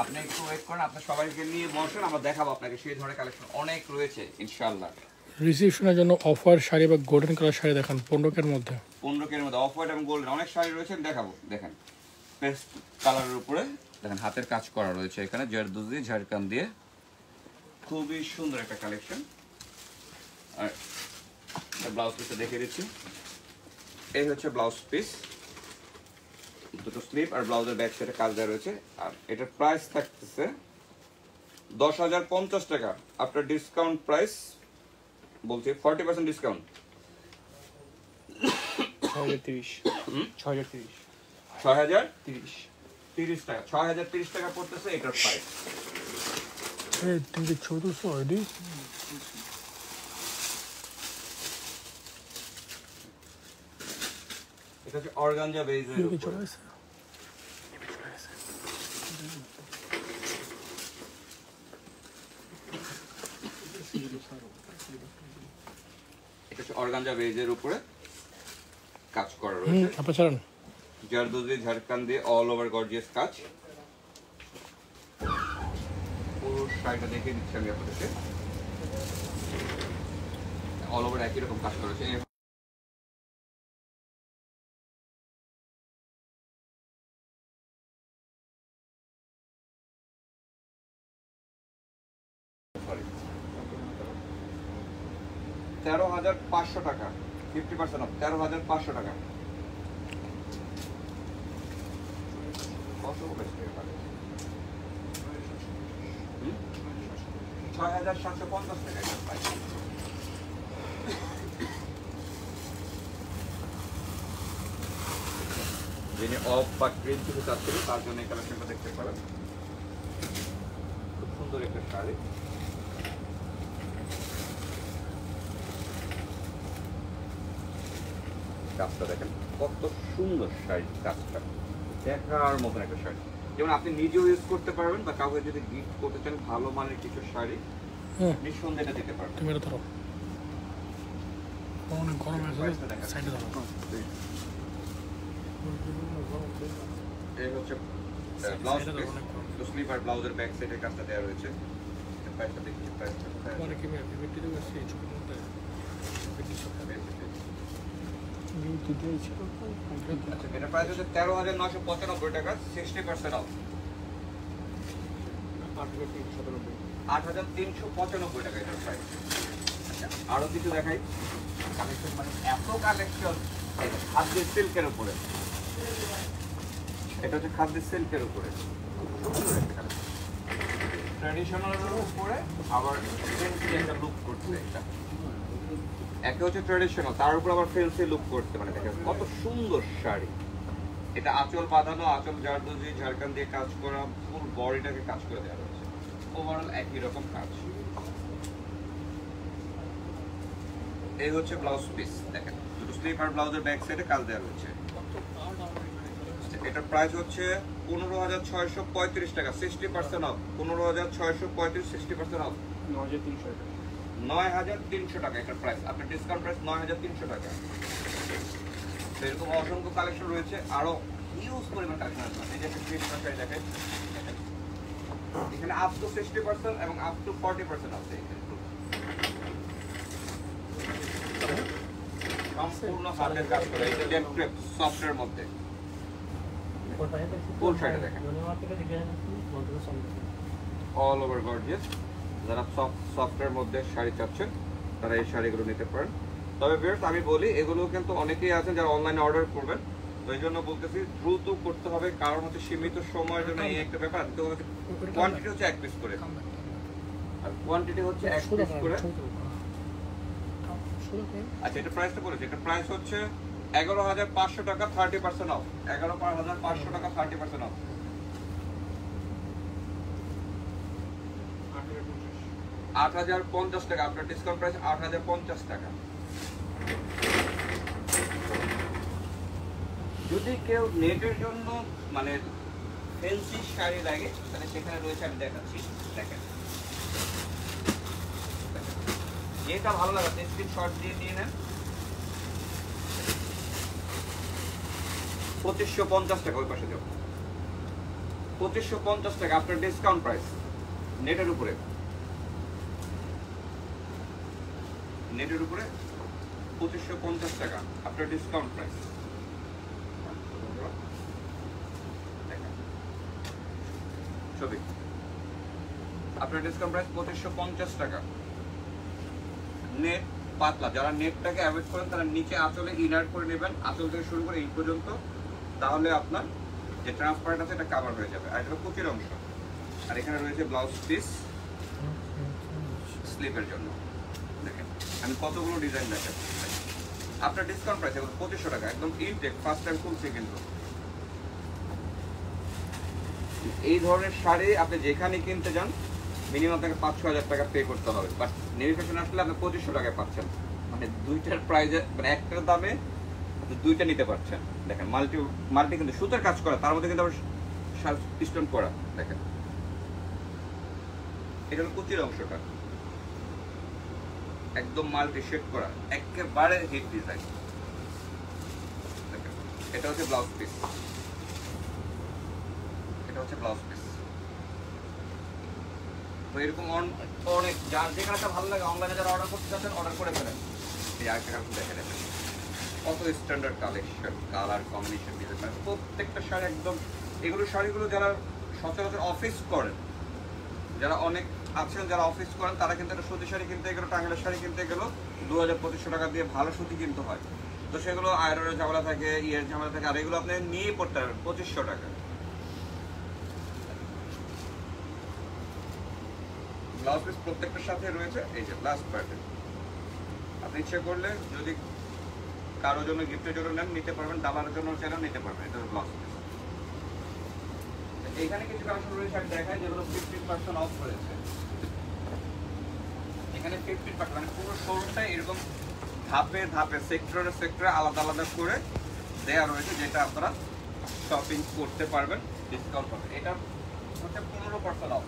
আপনি একটু ওয়েট করেন, আপনার সবাইকে নিয়ে বসেন, আমরা দেখাবো আপনাকে সেই ধরনের কালেকশন অনেক রয়েছে ইনশাআল্লাহ। রিসেপশনের জন্য অফার শাড়ি বা গোল্ডেন কালার শাড়ি দেখান 15 এর মধ্যে। 15 এর মধ্যে অফ হোয়াইট এবং গোল্ডেন অনেক শাড়ি রয়েছে, দেখাবো। দেখেন পেস্ট কালারের উপরে দেখেন হাতের কাজ করা রয়েছে, এখানে জারদুজি ঝাড়খান দিয়ে খুবই সুন্দর একটা কালেকশন। আর ব্লাউজ পিসটা দেখিয়ে দিচ্ছি। এই হচ্ছে ব্লাউজ পিস, দুটো স্লিপ আর ব্লাউজের ব্যাক সাইডে কাজ দেওয়া রয়েছে। আর এটার প্রাইস থাকতেছে 10,050 টাকা। আফটার ডিসকাউন্ট প্রাইস বলছি 40% ডিসকাউন্ট, 6,030 টাকা, 6,030 টাকা পড়তেছে এটার প্রাইস। তুমি কি ছোটো সরি এটা হচ্ছে অর্গানজা বেজের উপরে। এটা হচ্ছে অর্গানজা বেজের উপরে কাজ করা রয়েছে, আপনার জারদোজি ঝাড়খান দিয়ে অল ওভার গর্জিয়াস কাজ। পুরো শাড়িটা দেখে দিচ্ছি আমি আপনাদেরকে। অল ওভার একই রকম কাজ করেছে। সরি 13,500 টাকা, 50% অফ, 13,500 টাকা। কত বেশি টাকা? 6,750 টাকা এটা প্রাইস। যিনি অফ বা ক্রিম কিছু চাচ্ছিলেন তার জন্য এই কালেকশনটা দেখতে পারেন। খুব সুন্দর একটা শাড়ি। কাজটা দেখেন কত সুন্দর শাড়ি, কাজটা দেখার মতন একটা শাড়ি। যেমন আপনি নিজেও ইউজ করতে পারবেন বা কাউকে যদি গিফট করতে চান ভালো মানের কিছু শাড়ি নিঃসন্দেহে এটা দিতে পারবেন। তুমি এটা ধরো, অনেক গরম আছে, সাইডে ধরো। এই হচ্ছে ব্লাউজ পিস, তো স্লিপার ব্লাউজের ব্যাক সাইডে কাজটা দেওয়া রয়েছে। প্রাইসটা দেখি, প্রাইসটা কোথায় আছে? মানে কি আমি ভিডিও দেখছি এই ছবির মধ্যে ভিডিও সব আচ্ছা, এটা প্রাইস হচ্ছে 13,995 টাকা, 60% অফ। 8,395 টাকা এটার প্রাইস। আচ্ছা, আরো কিছু দেখাই কালেকশন, মানে এত কালেকশন। খাদ্যের সিল্কের উপরে, এটা হচ্ছে খাদ্যের সিল্কের উপরে ট্র্যাডিশনালের উপরে আবার ফ্যান্সি একটা লুক করছে। এটা একে হচ্ছে ট্র্যাডিশনাল, তার উপর আবার ফ্যান্সি লুক করতে, মানে দেখেন কত সুন্দর শাড়ি। এটা আঁচল বাঁধানো, আঁচল জারদোজি ঝাড়খান দিয়ে কাজ করা, ফুল বডিটাকে কাজ করে দেওয়া হয়েছে। ওভারঅল একই রকম কাজ। এই হচ্ছে ব্লাউজ পিস, দেখেন দুটো স্লিপার ব্লাউজের ব্যাক সাইডে কাজ দেওয়া রয়েছে। এটার প্রাইস হচ্ছে 15,635 টাকা, 60% অফ। 15,635, 60% অফ, 9,300 টাকা এটার প্রাইস। আপনার ডিসকাউন্ট প্রাইস 9,300 টাকা। এরকম অসংখ্য কালেকশন রয়েছে, আরো হিউজ পরিমাণ কালেকশন আছে। এই যে একটা ক্রিসমাস শাড়ি দেখেন, এখানে আপ টু 60% এবং আপ টু 40% আছে। সম্পূর্ণ হাতের কাজ করে, এই যে ক্রেপ সফটের মধ্যে ফুল শাড়ি দেখেন, অল ওভার গর্জিয়াস। যারা সফটের মধ্যে শাড়ি চাচ্ছেন তারা এই শাড়িগুলো নিতে পারেন। তবে ভিউয়ার্স আমি বলি, এগুলো কিন্তু অনেকেই আছেন যারা অনলাইনে অর্ডার করবেন, তো এই জন্য বলতেছি দ্রুত করতে হবে, কারণ হচ্ছে সীমিত সময়ের জন্য এই একটা ব্যাপার। তো কোয়ান্টিটি হচ্ছে 1 পিস করে, আর কোয়ান্টিটি হচ্ছে 1 পিস করে। আচ্ছা, এটা প্রাইসটা বলেছি, এটা প্রাইস হচ্ছে 11,500 টাকা, 30% অফ। 11,500 টাকা, 30% অফ। 8,050 টাকা, আপনার ডিসকাউন্ট প্রাইস 8,050 টাকা। যদি কেউ নেটের জন্য মানে ফ্যান্সি শাড়ি লাগে তাহলে সেখানে রয়েছে, আমি দেখাচ্ছি, দেখেন যেটা ভালো লাগে স্ক্রিনশট দিয়ে নিয়ে নেন। 2,550 টাকা, ওই পাশে যাও। 2,550 টাকা আপনার ডিসকাউন্ট প্রাইস নেটের উপরে, নেটের উপরে 2,550 টাকা আপনার ডিসকাউন্ট প্রাইস। ছবি আপনার ডিসকাউন্ট প্রাইস 2,550 টাকা। নেট পাতলা, যারা নেটটাকে অ্যাভয়েড করেন তারা নিচে আঁচলে ইনার করে নেবেন, আঁচল থেকে শুরু করে এই পর্যন্ত, তাহলে আপনার যে ট্রান্সপারেন্ট আছে এটা কভার হয়ে যাবে। আর এটা কুচির অংশ, আর এখানে রয়েছে ব্লাউজ পিস স্লিপের জন্য। দেখেন আমি কতগুলো ডিজাইন দেখাচ্ছি। আপনার ডিসকাউন্ট প্রাইস এখন 2,500 টাকা, একদম ইনটেক, ফার্স্ট টাইম খুলছে কিন্তু। এই ধরনের শাড়ি আপনি যেখানে কিনতে যান মিনিমাম আপনাকে 5-6 হাজার টাকা পে করতে হবে, বাট নেভি ফ্যাশন আসলে আপনি 2,500 টাকায় পাচ্ছেন, মানে দুইটার প্রাইজে, মানে একটার দামে দুইটা নিতে পারছেন। দেখেন মাল্টি কিন্তু সুতার কাজ করা, তার মধ্যে কিন্তু আবার পিস্টন করা। দেখেন এটা হলো কুচির অংশটা, একদম মাল্টি শেড করা, একেবারে হিট ডিজাইন। দেখেন এটা হচ্ছে ব্লাউজ পিস, এটা হচ্ছে ব্লাউজ পিস। তো এরকম অনেক, যার যে কালারটা ভালো লাগে অনলাইনে যারা অর্ডার করতে চাচ্ছেন অর্ডার করে ফেলেন। যে আরেকটা কালেকশন দেখে দেখেন কত standard collection, colour combination design, মানে প্রত্যেকটা শাড়ি একদম, এগুলো শাড়িগুলো যারা সচরাচর অফিস করেন, যারা অনেক আছেন যারা অফিস করেন, তারা কিন্তু একটা সুতি শাড়ি কিনতে গেলো, টাঙ্গাইলের শাড়ি কিনতে গেলো 2000-2500 টাকা দিয়ে ভালো সুতি কিনতে হয়। তো সেগুলো আয়রনের ঝামেলা থাকে, ইয়ের ঝামেলা থাকে, আর এগুলো আপনি নিয়ে পড়তে পারবেন 2500 টাকা। ব্লাউজ পিস প্রত্যেকটার সাথে রয়েছে। এই যে লাস্ট প্যাটার্ন, আপনি ইচ্ছে করলে যদি কারোর জন্য গিফটের জন্য নেন নিতে পারবেন, দাবার জন্য চাইলেও নিতে পারবেন। এটা ব্লাউজ পিস। এখানে কিছু কালেকশন রয়েছে আমি দেখাই, যেগুলো 15% অফ রয়েছে। এখানে 15% মানে পুরো শোরুমটা এরকম ধাপে ধাপে সেক্টরে আলাদা আলাদা করে দেয়া রয়েছে, যেটা আপনারা শপিং করতে পারবেন ডিসকাউন্ট পাবেন। এটা হচ্ছে 15% অফ।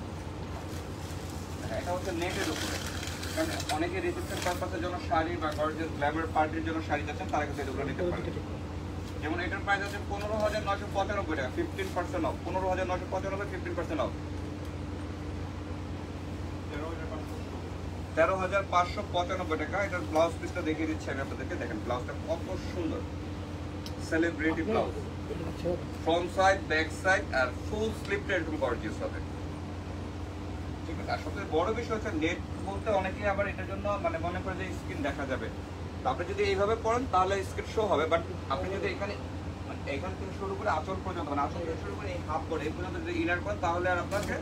এটা হচ্ছে নেটের উপরে, কারণ অনেকে রিসেপশন পারপাসের জন্য শাড়ি বা গর্জিয়াস গ্ল্যামার পার্টির জন্য শাড়ি যাচ্ছেন, তারা কিন্তু এগুলো নিতে পারবেন। যেমন এটার প্রাইস আছে 15,995 টাকা, 15% অফ। 15,995, 15% অফ। 13,595 টাকা। এটার ব্লাউজ পিসটা দেখিয়ে দিচ্ছি আমি আপনাদেরকে, দেখেন ব্লাউজটা কত সুন্দর, celebrity blouse, front side, back side আর ফুল স্লিভটা এরকম গর্জিয়াস হবে। ঠিক আছে। আর সবথেকে বড় বিষয় হচ্ছে নেট বলতে অনেকেই আবার এটার জন্য মানে মনে করে যে স্কিন দেখা যাবে। তো আপনি যদি এইভাবে পরেন তাহলে স্কিন শো হবে, বাট আপনি যদি এখান থেকে শুরু করে আঁচল পর্যন্ত, মানে আঁচল থেকে শুরু করে এই হাফ করে এই পর্যন্ত যদি ইনার করেন তাহলে আর আপনাকে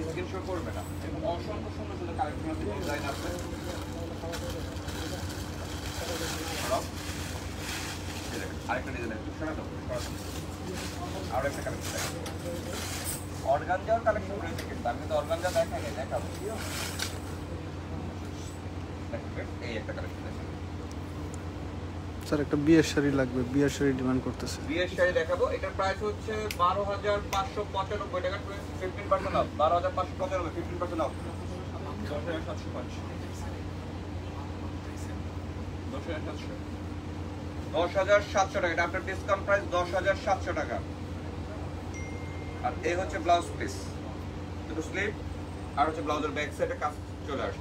স্কিন শো করবে না। এবং অসংখ্য সুন্দর সুন্দর কালেকশন আছে, ডিজাইন আছে। আরেকটা ডিজাইন আছে, শোনা তো আরো একটা কালেকশন আছে, অর্গানজার কালেকশন রয়েছে, কিন্তু আমি তো অর্গানজা দেখাই নাই, দেখাবো। এই একটা কালেকশন আছে স্যার, একটা বিয়ের শাড়ি লাগবে, বিয়ের শাড়ি ডিমান্ড করতেছে। বিয়ের শাড়ি দেখাবো। এটার প্রাইস হচ্ছে 12,595 টাকা, 15% অফ। 12,595, 15% অফ। 10,700 টাকা। এটা আপনার ডিসকাউন্ট প্রাইস 10,700 টাকা। আর এই হচ্ছে ব্লাউজ পিস, দুটো স্লিভ আর হচ্ছে ব্লাউজের ব্যাক সাইডে কাজ চলে আসে।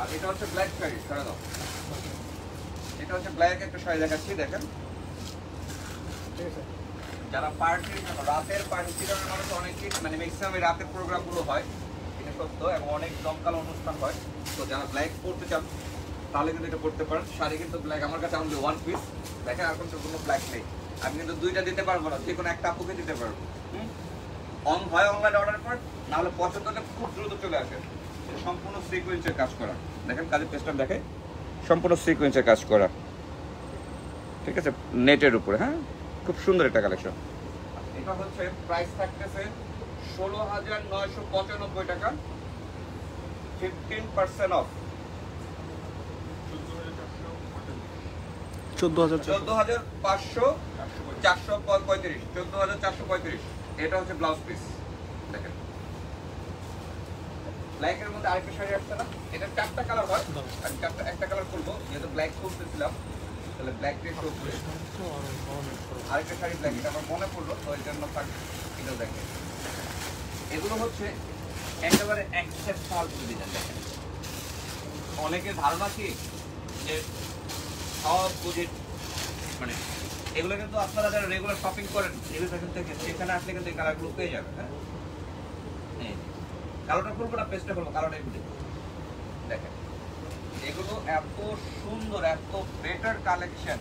আর এটা হচ্ছে ব্ল্যাক শাড়ি, সরে দাও। এটা হচ্ছে ব্ল্যাক একটা শাড়ি দেখাচ্ছি, দেখেন। যারা পার্টির জন্য, রাতের পার্টি সিজনের মানুষ অনেকেই মানে ম্যাক্সিমাম রাতের প্রোগ্রামগুলো হয়, এটা সত্য, এবং অনেক জমকালো অনুষ্ঠান হয়। তো যারা ব্ল্যাক পরতে চান তাহলে কিন্তু এটা পরতে পারেন। শাড়ি কিন্তু ব্ল্যাক আমার কাছে অনলি ওয়ান পিস, দেখেন আর কোনো ব্ল্যাক নেই। আমি কিন্তু দুইটা দিতে পারবো না, যে কোনো একটা আপুকে দিতে পারবো। হয় অনলাইন অর্ডার করেন, নাহলে পছন্দ হলে খুব দ্রুত চলে আসে। সম্পূর্ণ সিকোয়েন্সের কাজ করা, দেখেন কাজের পেস্টটা দেখে, সম্পূর্ণ সিকোয়েন্সের কাজ করা। ঠিক আছে, নেটের উপরে। হ্যাঁ, খুব সুন্দর একটা কালেকশন। এটা হচ্ছে প্রাইস থাকতেছে 16,995 টাকা, 15% অফ। 14,435, এটা হচ্ছে ব্লাউজ পিস। দেখেন ব্ল্যাকের মধ্যে আরেকটা শাড়ি আসছে না, এটা 4টা কালার হয়, আমি একটা কালার করবো, যেহেতু ব্ল্যাক খুলতেছিলাম তাহলে ব্ল্যাক দিয়ে শো করে। আরেকটা শাড়ি ব্ল্যাক, এটা আমার মনে পড়লো, তো এই জন্য এটাও দেখেন। এগুলো হচ্ছে একেবারে এক্সেপশনাল ডিজাইন। দেখেন অনেকের ধারণা কি যে সব বুঝে, মানে এগুলো কিন্তু আপনারা যারা রেগুলার শপিং করেন রিভিউ ফ্যাশন থেকে, সেখানে আসলে কিন্তু এই কালারগুলো পেয়ে যাবেন। হ্যাঁ, কালোটা খুলবো না, পেস্টটা খুলবো, কালোটা একটু দেখেন। এগুলো এত সুন্দর, এত বেটার কালেকশন,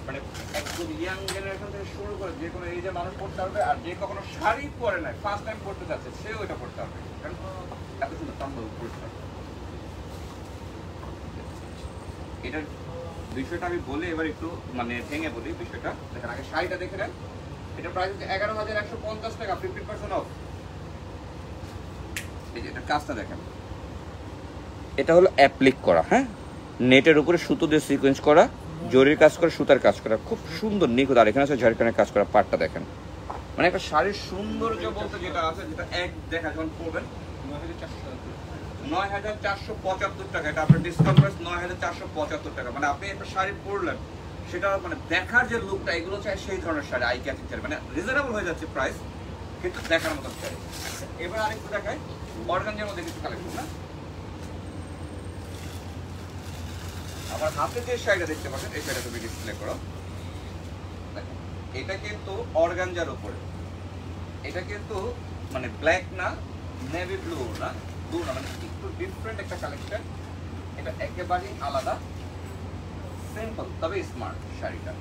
মানে একদম ইয়াং জেনারেশন থেকে শুরু করে যে কোনো এজে মানুষ পড়তে পারবে। আর যে কখনো শাড়ি পরে নাই, ফার্স্ট টাইম পড়তে যাচ্ছে, সেও এটা পড়তে পারবে, কারণ এত সুন্দর সম্ভব পড়তে পারবে। এটার বিষয়টা আমি বলি, এবার একটু মানে ভেঙে বলি বিষয়টা। দেখেন আগে শাড়িটা দেখে নেন। এটার প্রাইস হচ্ছে 11,150 টাকা, 15% অফ। এই যে এটার কাজটা দেখেন, এটা হলো অ্যাপ্লিক করা, হ্যাঁ, নেটের উপরে সুতো দিয়ে সিকোয়েন্স করা, জরির কাজ করা, সুতার কাজ করা, খুব সুন্দর নিখুঁত। আর এখানে আছে ঝাড়খানের কাজ করা পাটটা দেখেন। মানে একটা শাড়ির সৌন্দর্য বলতে যেটা আছে, যেটা এক দেখা যখন পড়বেন 9,475 টাকা। এটা আপনার ডিসকাউন্ট প্রাইস 9,475 টাকা। মানে আপনি একটা শাড়ি পরলেন, সেটা মানে দেখার যে লুকটা, এগুলো চাই সেই ধরনের শাড়ি, আই ক্যাচিং শাড়ি, মানে রিজনেবল হয়ে যাচ্ছে প্রাইস, কিন্তু দেখার মতো শাড়ি। এবার আরেকটু দেখাই অর্গানজার মধ্যে কিছু কালেকশন না। আমার হাতে যে শাড়িটা দেখতে পাচ্ছেন এই শাড়িটা তুমি ডিসপ্লে করো। এটা কিন্তু অর্গানজার উপরে, এটা কিন্তু মানে ব্ল্যাক না, নেভি ব্লু না, ব্লু না, মানে একটু ডিফারেন্ট একটা কালেকশন। এটা একেবারেই আলাদা, সিম্পল তবে স্মার্ট শাড়িটা।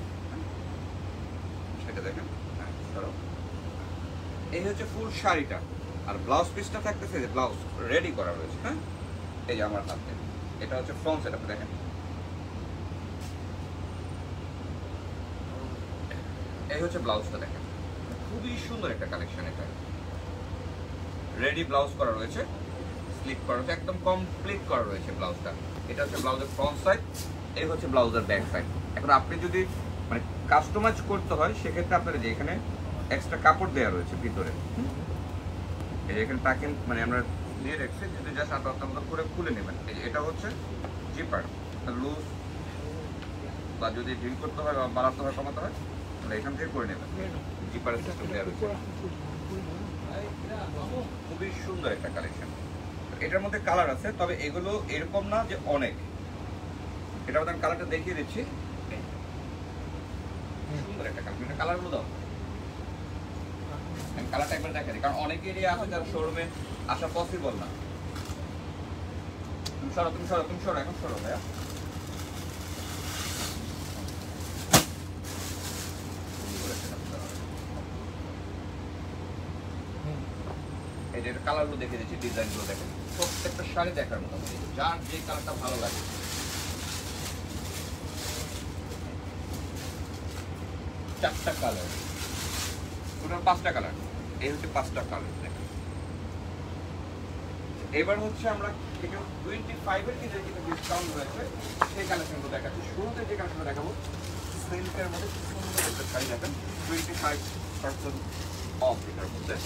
সেটা দেখেন, ধরো এই হচ্ছে ফুল শাড়িটা, আর ব্লাউজ পিসটা থাকতেছে যে ব্লাউজ রেডি করা রয়েছে। হ্যাঁ, এই যে আমার হাতে এটা হচ্ছে ফ্রন্ট সেট, আপনি দেখেন এই হচ্ছে ব্লাউজটা, দেখেন খুবই সুন্দর একটা কালেকশন। এটা রেডি ব্লাউজ করা রয়েছে, স্লিপ করা রয়েছে, একদম কমপ্লিট করা রয়েছে ব্লাউজটা। এটা হচ্ছে ব্লাউজের ফ্রন্ট সাইড, এই হচ্ছে ব্লাউজের ব্যাক সাইড। এখন আপনি যদি মানে কাস্টমাইজ করতে হয় সেক্ষেত্রে আপনার যে এখানে এক্সট্রা কাপড় দেওয়া রয়েছে ভিতরে, এই যে এখানে টাকেন মানে আমরা দিয়ে রেখেছি, যদি জাস্ট আপনার মতো করে খুলে নেবেন। এটা হচ্ছে জিপার, লুজ বা যদি ঢিল করতে হয় বা বাড়াতে হয় কমাতে হয় তাহলে এখান থেকে করে নেবেন। জিপারের সিস্টেম দেওয়া রয়েছে, খুবই সুন্দর একটা কালেকশন। এটার মধ্যে কালার আছে, তবে এগুলো এরকম না যে অনেক। এটার মধ্যে আমি কালারটা দেখিয়ে দিচ্ছি, সুন্দর একটা কালার। এটা কালারগুলো দাও, আমি কালারটা একবার দেখা দিই, কারণ অনেকেরই আছে যারা শোরুমে আসা পসিবল না। তুমি সরো, তুমি সরো, তুমি সরো, এখন সরো ভাইয়া। এই যে কালারগুলো দেখে দিচ্ছি, ডিজাইনগুলো দেখেন, প্রত্যেকটা শাড়ি দেখার মতো, যার যে কালারটা ভালো লাগে। চারটা কালার, টোটাল 5টা কালার। এই হচ্ছে 5টা কালার দেখেন। এবার হচ্ছে আমরা 25-এর কিছু ডিসকাউন্ট রয়েছে সেই কালেকশনগুলো দেখাচ্ছি। শুরুতে যে কালেকশনটা দেখাবো সিল্কের মধ্যে সুন্দর একটা শাড়ি দেখেন, 25% অফ এটার মধ্যে।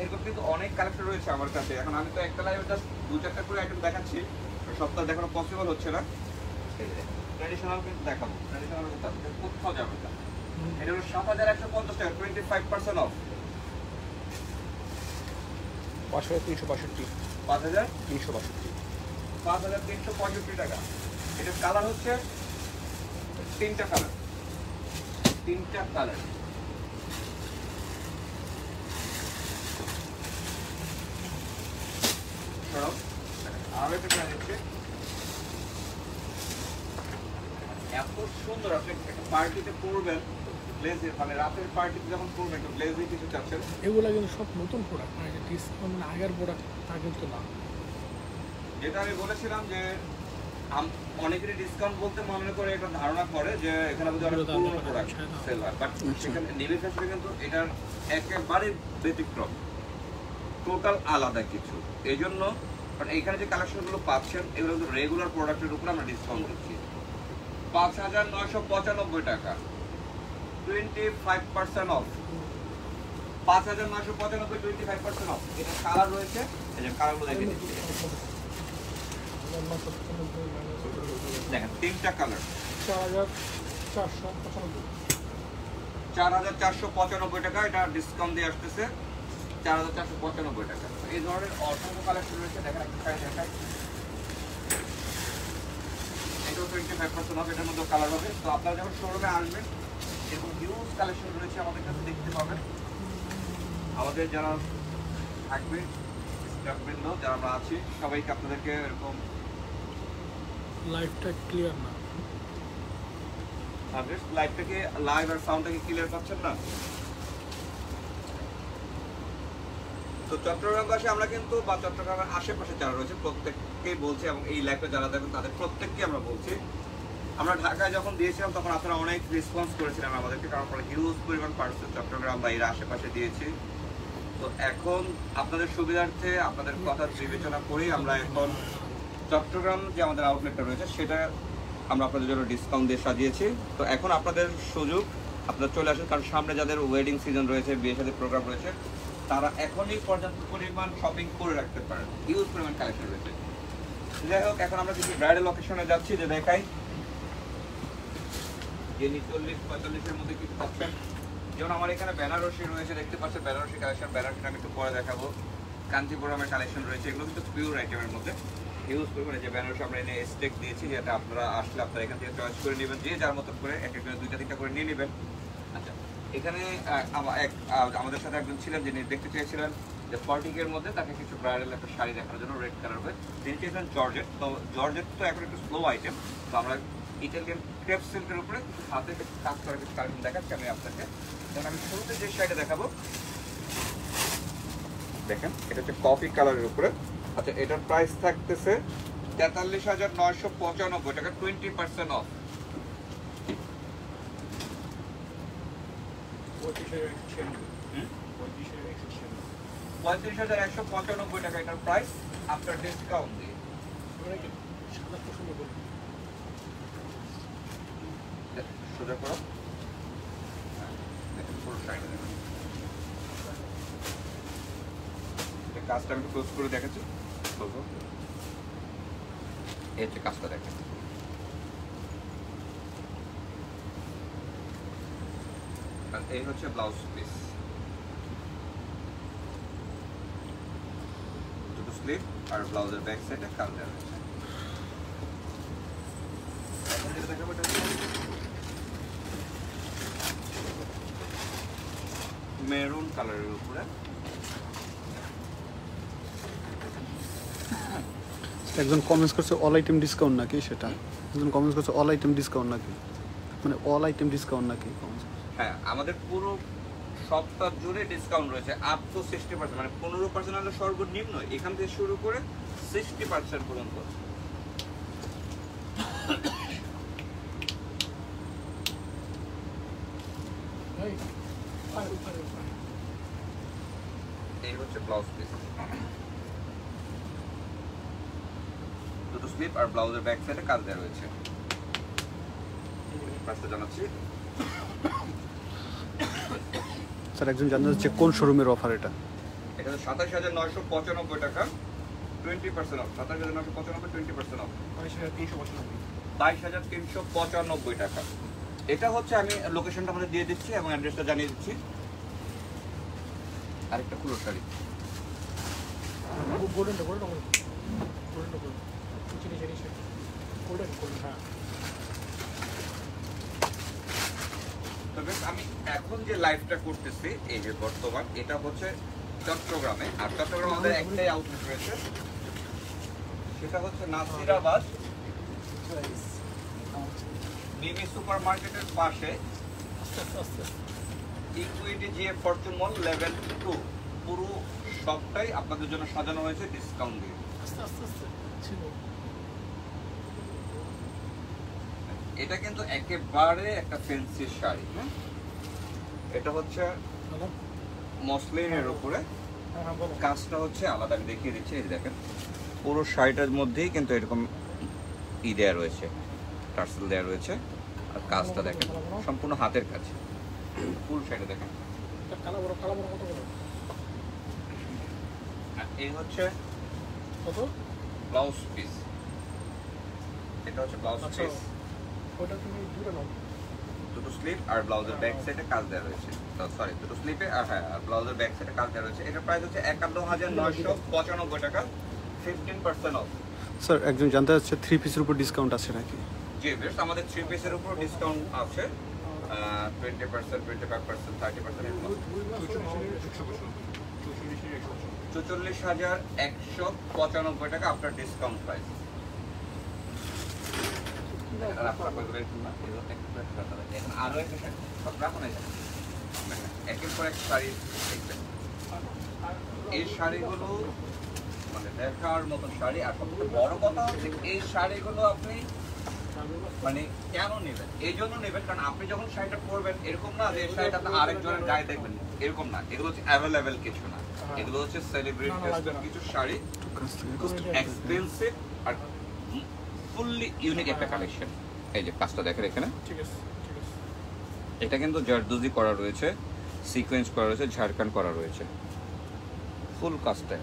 এরকম কিন্তু অনেক কালেকশন রয়েছে আমার কাছে। এখন আমি তো একটা লাইভে জাস্ট 2-4টা করে আইটেম দেখাচ্ছি, সপ্তাহ দেখানো পসিবল হচ্ছে না। ট্র্যাডিশনাল কিন্তু দেখাবো, ট্র্যাডিশনাল কোথাও যাবে না। এটা হলো 7150 টাকা, 25% অফ। 5365 5365 টাকা। এটা কালার হচ্ছে 3টা কালার, 3টা কালার। আরো একটা প্রাইস হচ্ছে এত সুন্দর, আপনি একটা পার্টিতে পরবেন, গ্লেজে মানে রাতের পার্টিতে যখন পরবেন একটু গ্লেজে কিছু চাচ্ছেন। এগুলো কিন্তু সব নতুন প্রোডাক্ট, মানে ডিসকাউন্ট মানে আগের প্রোডাক্ট তা কিন্তু না। যেটা আমি বলেছিলাম যে অনেকেরই ডিসকাউন্ট বলতে মনে করে একটা ধারণা করে যে এখানে যদি অনেক পুরনো প্রোডাক্ট সেল হয়, বাট সেখানে নেভি ফ্যাশনে কিন্তু এটার একেবারে ব্যতিক্রম, টোটাল আলাদা কিছু। এই জন্য কারণ এইখানে যে কালেকশনগুলো পাচ্ছেন এগুলো কিন্তু রেগুলার প্রোডাক্টের উপর আমরা ডিসকাউন্ট দিচ্ছি। 5995 টাকা, 25% অফ। 5995, 25% অফ। এটা কালার রয়েছে, এই যে কালারগুলো দেখে দিচ্ছি দেখেন, 3টা কালার। 4495 টাকা, এটা ডিসকাউন্ট দিয়ে আসতেছে 4495 টাকা। এই ধরনের অসংখ্য কালেকশন রয়েছে, দেখেন একটা শাড়ি দেখাই, এটাও 25% অফ। এটার মধ্যে কালার হবে। তো আপনারা যখন শোরুমে আসবেন এরকম হিউজ কালেকশন রয়েছে আমাদের কাছে দেখতে পাবেন। আমাদের যারা থাকবে স্টাফবৃন্দ যারা আমরা আছি সবাইকে আপনাদেরকে এরকম লাইফটা ক্লিয়ার না, লাইভটাকে লাইভ আর সাউন্ডটাকে ক্লিয়ার পাচ্ছেন না। তো চট্টগ্রামবাসী আমরা কিন্তু বা চট্টগ্রামের আশেপাশে যারা রয়েছে প্রত্যেককেই বলছি, এবং এই লাইভটা যারা দেখবেন তাদের প্রত্যেককে আমরা বলছি, আমরা ঢাকায় যখন দিয়েছিলাম তখন আপনারা অনেক রেসপন্স করেছিলেন আমাদেরকে, কারণ আমরা হিউজ পরিমাণ পার্সেল চট্টগ্রাম বা এর আশেপাশে দিয়েছি। তো এখন আপনাদের সুবিধার্থে আপনাদের কথা বিবেচনা করেই আমরা এখন চট্টগ্রাম যে আমাদের আউটলেটটা রয়েছে সেটা আমরা আপনাদের জন্য ডিসকাউন্ট দিয়ে সাজিয়েছি। তো এখন আপনাদের সুযোগ, আপনারা চলে আসুন, কারণ সামনে যাদের ওয়েডিং সিজন রয়েছে, বিয়ে শাদী প্রোগ্রাম রয়েছে, তারা এখনই পর্যাপ্ত পরিমাণ শপিং করে রাখতে পারেন, হিউজ পরিমাণ কালেকশন রয়েছে। যাই হোক, এখন আমরা কিছু ব্রাইডাল অকেশনে যাচ্ছি, যে দেখাই যিনি 40-45 এর মধ্যে কিছু পাচ্ছেন। যেমন আমার এখানে বেনারসি রয়েছে, দেখতে পাচ্ছেন বেনারসি কালেকশন। বেনারসিটা আমি একটু পরে দেখাবো। কাঞ্চিপুরমের কালেকশন রয়েছে, এগুলো কিন্তু পিওর আইটেমের মধ্যে ইউজ করবেন। যে বেনারসি আমরা এনে স্টেক দিয়েছি, যেটা আপনারা আসলে আপনারা এখান থেকে চয়েস করে নেবেন, যে যার মতো করে এক একজন 2টা-3টা করে নিয়ে নেবেন। আচ্ছা, এখানে আমাদের সাথে একজন ছিলেন যিনি দেখতে চেয়েছিলেন যে ফর্টিকের মধ্যে তাকে কিছু ব্রাইডাল একটা শাড়ি দেখানোর জন্য, রেড কালার হয়ে তিনি চেয়েছিলেন জর্জেট। তো জর্জেট তো এখন একটু স্লো আইটেম, তো আমরা ইটালিয়ান ক্রেপ সিল্কের উপরে হাতে কাজ করা কিছু কালেকশন দেখাচ্ছি আমি আপনাকে। যেমন আমি শুরুতে যে শাড়িটা দেখাবো, দেখেন এটা হচ্ছে কফি কালারের উপরে। আচ্ছা, এটার প্রাইস থাকতেছে 43,995 টাকা, 20% অফ। 35,195 টাকা এটার প্রাইস আফটার ডিসকাউন্ট দিয়ে। সোজা করো, দেখেন পুরো শাড়িটা দেখেন। কাজটা আমি একটু ক্লোজ করে দেখাচ্ছি। এই হচ্ছে কাজটা দেখেন। আর এই হচ্ছে ব্লাউজ পিস, দুটো স্লিভ আর ব্লাউজের ব্যাক সাইডে কাজ দেওয়া রয়েছে। এখন যেটা দেখাবো এটা মেরুন কালারের উপরে। একজন কমেন্টস করছে অল আইটেম ডিসকাউন্ট নাকি, সেটা একজন কমেন্টস করছে অল আইটেম ডিসকাউন্ট নাকি, মানে অল আইটেম ডিসকাউন্ট নাকি কমেন্টস। হ্যাঁ, আমাদের পুরো সপ্তাহ জুড়ে ডিসকাউন্ট রয়েছে আপ টু 60%, মানে 15% হলো সর্বনিম্ন, এখান থেকে শুরু করে 60% পর্যন্ত। এই হচ্ছে ব্লাউজ পিস, দুটো স্লিপ আর ব্লাউজের ব্যাক সাইডে কাজ দেওয়া রয়েছে। প্রাইসটা জানাচ্ছি। স্যার একজন জানতে চাচ্ছে কোন শোরুমের অফার এটা? এটা 27,995 টাকা, 20% অফ। 27,995, 20% অফ। 22,395 টাকা। এটা হচ্ছে, আমি লোকেশনটা আমাদের দিয়ে দিচ্ছি এবং অ্যাড্রেসটা জানিয়ে দিচ্ছি। আরেকটা খুলো শাড়ি, তবে আমি এখন যে লাইভটা করতেছি এই যে বর্তমান, এটা হচ্ছে চট্টগ্রামে। আর চট্টগ্রামে আমাদের একটাই আউটলেট রয়েছে, সেটা হচ্ছে নাসিরাবাদ মিমি সুপার মার্কেটের পাশে ইকুইটি জিএ ফরচুন মল লেভেল 2। পুরো সবটাই আপনাদের জন্য সাজানো হয়েছে ডিসকাউন্ট দিয়ে। এটা কিন্তু একেবারে একটা ফ্যান্সি শাড়ি। এটা হচ্ছে মসলিনের উপরে, কাজটা হচ্ছে আলাদা, আমি দেখিয়ে দিচ্ছি। এই দেখেন পুরো শাড়িটার মধ্যেই কিন্তু এরকম দেয়া রয়েছে, টার্সেল দেওয়া রয়েছে। আর কাজটা দেখেন সম্পূর্ণ হাতের কাজ, ফুল শাড়িটা দেখেন। আর এই হচ্ছে ব্লাউজ পিস, এটা হচ্ছে ব্লাউজ পিস, দুটো স্লিপ আর ব্লাউজের ব্যাক সাইডে কাজ দেওয়া রয়েছে। সরি, দুটো স্লিপে আর হ্যাঁ আর ব্লাউজের ব্যাক সাইডে কাজ দেওয়া রয়েছে। এটার প্রাইস হচ্ছে 51,995 টাকা, 15% অফ। স্যার একজন জানতে চাচ্ছে 3 পিসের উপর ডিসকাউন্ট আছে নাকি? জি বেশ, আমাদের 3 পিসের উপর ডিসকাউন্ট আছে 20%, 25%, 30%। 44,195 টাকা আপনার ডিসকাউন্ট প্রাইস। আরো একটা শাড়ি সব রাখুন, একের পর এক শাড়ি দেখবেন। এই শাড়িগুলো মানে দেখার মতন শাড়ি। আর সবচেয়ে বড় কথা হচ্ছে এই শাড়িগুলো আপনি মানে কেন নেবেন, এই জন্য নেবেন কারণ আপনি যখন শাড়িটা পরবেন এরকম না যে এই শাড়িটা আপনি আরেকজনের গায়ে দেখবেন, এরকম না। এগুলো হচ্ছে অ্যাভেলেবেল কিছু না, এগুলো হচ্ছে সেলিব্রিটি কিছু শাড়ি, খুব এক্সপেন্সিভ আর ফুললি ইউনিক একটা কালেকশন। এই যে কাজটা দেখেন এখানে, এটা কিন্তু জারদোজি করা রয়েছে, সিকোয়েন্স করা রয়েছে, ঝাড়খান্ড করা রয়েছে, ফুল কাজটা।